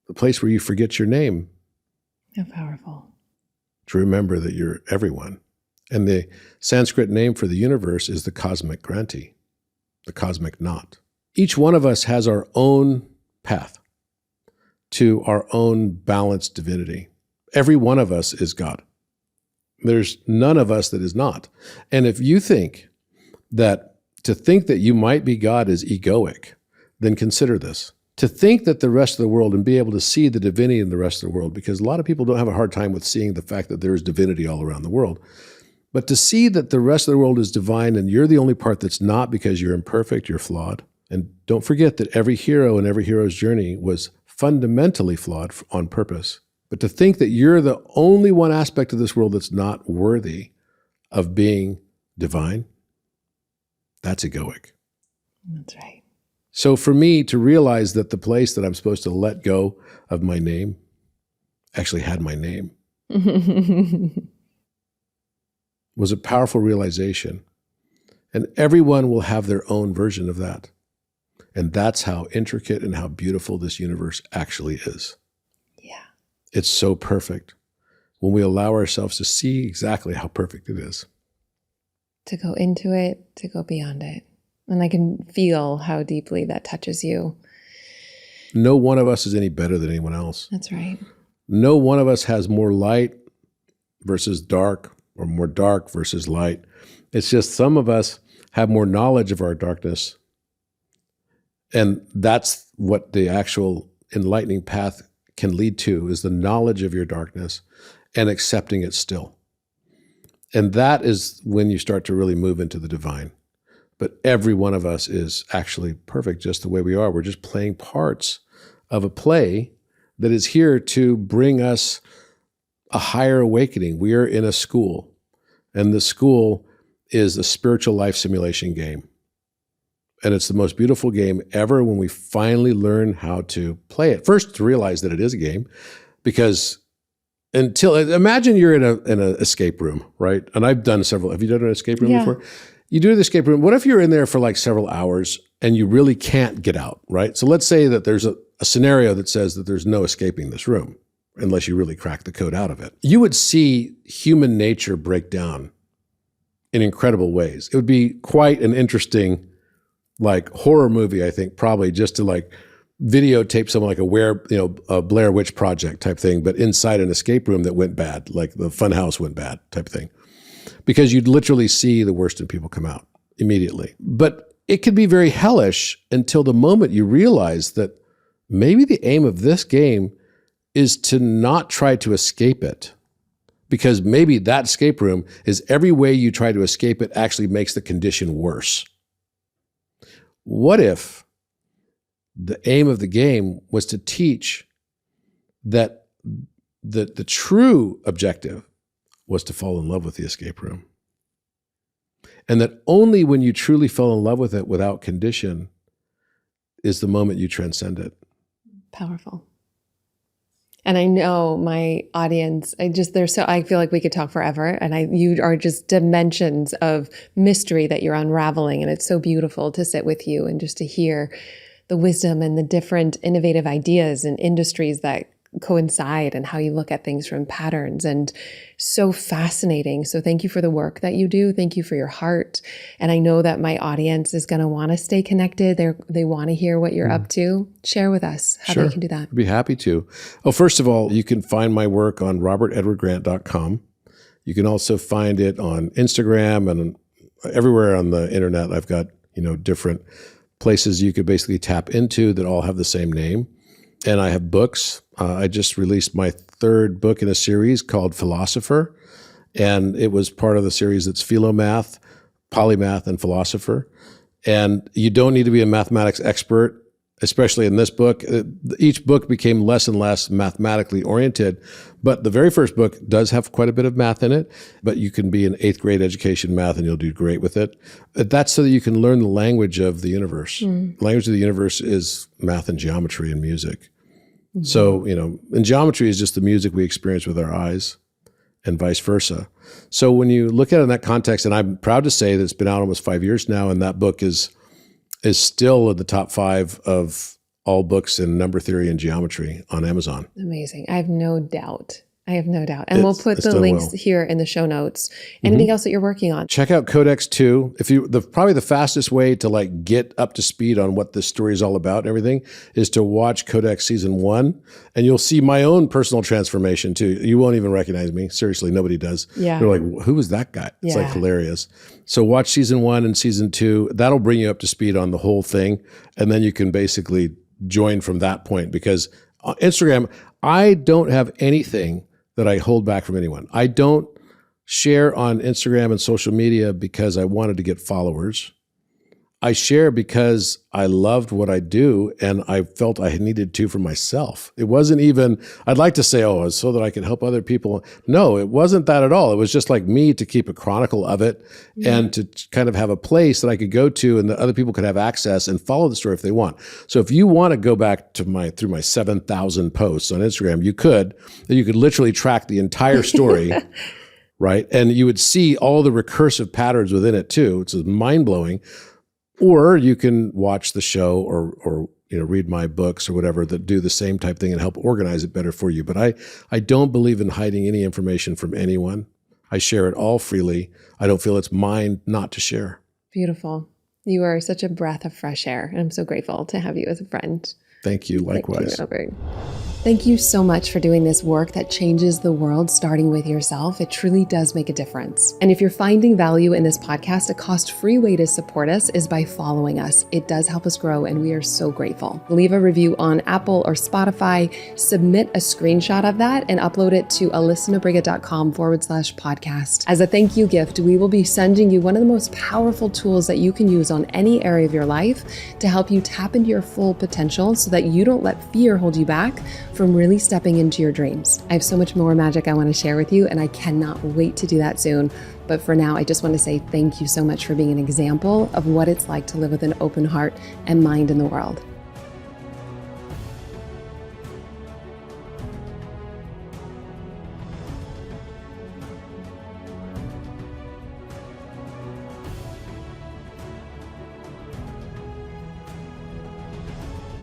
the place where you forget your name. How powerful. To remember that you're everyone. And the Sanskrit name for the universe is the cosmic Granti, the cosmic knot. Each one of us has our own path to our own balanced divinity. Every one of us is God. There's none of us that is not. And if you think that to think that you might be God is egoic, then consider this. To think that the rest of the world and be able to see the divinity in the rest of the world, because a lot of people don't have a hard time with seeing the fact that there is divinity all around the world. But to see that the rest of the world is divine and you're the only part that's not because you're imperfect, you're flawed. And don't forget that every hero and every hero's journey was fundamentally flawed on purpose. But to think that you're the only one aspect of this world that's not worthy of being divine, that's egoic. That's right. So for me to realize that the place that I'm supposed to let go of my name actually had my name was a powerful realization. And everyone will have their own version of that. And that's how intricate and how beautiful this universe actually is. Yeah. It's so perfect when we allow ourselves to see exactly how perfect it is. To go into it, to go beyond it. And I can feel how deeply that touches you. No one of us is any better than anyone else. That's right. No one of us has more light versus dark or more dark versus light. It's just some of us have more knowledge of our darkness. And that's what the actual enlightening path can lead to, is the knowledge of your darkness and accepting it still. And that is when you start to really move into the divine. But every one of us is actually perfect just the way we are. We're just playing parts of a play that is here to bring us a higher awakening. We are in a school. And the school is a spiritual life simulation game. And it's the most beautiful game ever when we finally learn how to play it. First, to realize that it is a game, because imagine you're in an escape room, right? And I've done several. Have you done an escape room before? You do the escape room. What if you're in there for like several hours and you really can't get out, right? So let's say that there's a scenario that says that there's no escaping this room unless you really crack the code out of it. You would see human nature break down in incredible ways. It would be quite an interesting like horror movie, I think, probably, just to like videotape someone like a Blair Witch Project type thing, but inside an escape room that went bad, like the fun house went bad type thing. Because you'd literally see the worst in people come out immediately. But it could be very hellish until the moment you realize that maybe the aim of this game is to not try to escape it. Because maybe that escape room is every way you try to escape it actually makes the condition worse. What if the aim of the game was to teach that the true objective was to fall in love with the escape room? And that only when you truly fell in love with it without condition is the moment you transcend it. Powerful. And I know my audience, I feel like we could talk forever. And you are just dimensions of mystery that you're unraveling. And it's so beautiful to sit with you and just to hear the wisdom and the different innovative ideas and industries that coincide and how you look at things from patterns, and so fascinating. So thank you for the work that you do. Thank you for your heart. And I know that my audience is going to want to stay connected. They want to hear what you're up to. Share with us how they can do that. I'd be happy to. Oh, first of all, you can find my work on robertedwardgrant.com. You can also find it on Instagram and everywhere on the internet. I've got, different places you could basically tap into that all have the same name. And I have books. I just released my third book in a series called Philosopher. And it was part of the series that's Philomath, Polymath, and Philosopher. And you don't need to be a mathematics expert, especially in this book. Each book became less and less mathematically oriented. But the very first book does have quite a bit of math in it. But you can be in 8th grade education math and you'll do great with it. That's so that you can learn the language of the universe. The language of the universe is math and geometry and music. So, and geometry is just the music we experience with our eyes and vice versa. So when you look at it in that context, and I'm proud to say that it's been out almost 5 years now, and that book is still in the top 5 of all books in number theory and geometry on Amazon. Amazing. I have no doubt. And we'll put the links here in the show notes. Anything else that you're working on? Check out Codex 2. Probably the fastest way to like get up to speed on what this story is all about and everything is to watch Codex season 1, and you'll see my own personal transformation too. You won't even recognize me. Seriously, nobody does. Yeah. They're like, who is that guy? It's like hilarious. So watch season 1 and season 2. That'll bring you up to speed on the whole thing. And then you can basically join from that point, because on Instagram, I don't have anything that I hold back from anyone. I don't share on Instagram and social media because I wanted to get followers. I share because I loved what I do and I felt I needed to for myself. It wasn't even, I'd like to say, it's so that I can help other people. No, it wasn't that at all. It was just like me to keep a chronicle of it and to kind of have a place that I could go to and that other people could have access and follow the story if they want. So if you want to go back to through my 7,000 posts on Instagram, you could literally track the entire story, right? And you would see all the recursive patterns within it too. It's mind-blowing. Or you can watch the show or read my books or whatever that do the same type thing and help organize it better for you. But I don't believe in hiding any information from anyone. I share it all freely. I don't feel it's mine not to share. Beautiful. You are such a breath of fresh air, and I'm so grateful to have you as a friend. Thank you. Likewise. Thank you, Robert. Thank you so much for doing this work that changes the world, starting with yourself. It truly does make a difference. And if you're finding value in this podcast, a cost-free way to support us is by following us. It does help us grow, and we are so grateful. Leave a review on Apple or Spotify, submit a screenshot of that, and upload it to alyssanobriga.com/podcast. As a thank you gift, we will be sending you one of the most powerful tools that you can use on any area of your life to help you tap into your full potential so so that you don't let fear hold you back from really stepping into your dreams. I have so much more magic I want to share with you, and I cannot wait to do that soon. But for now, I just want to say thank you so much for being an example of what it's like to live with an open heart and mind in the world.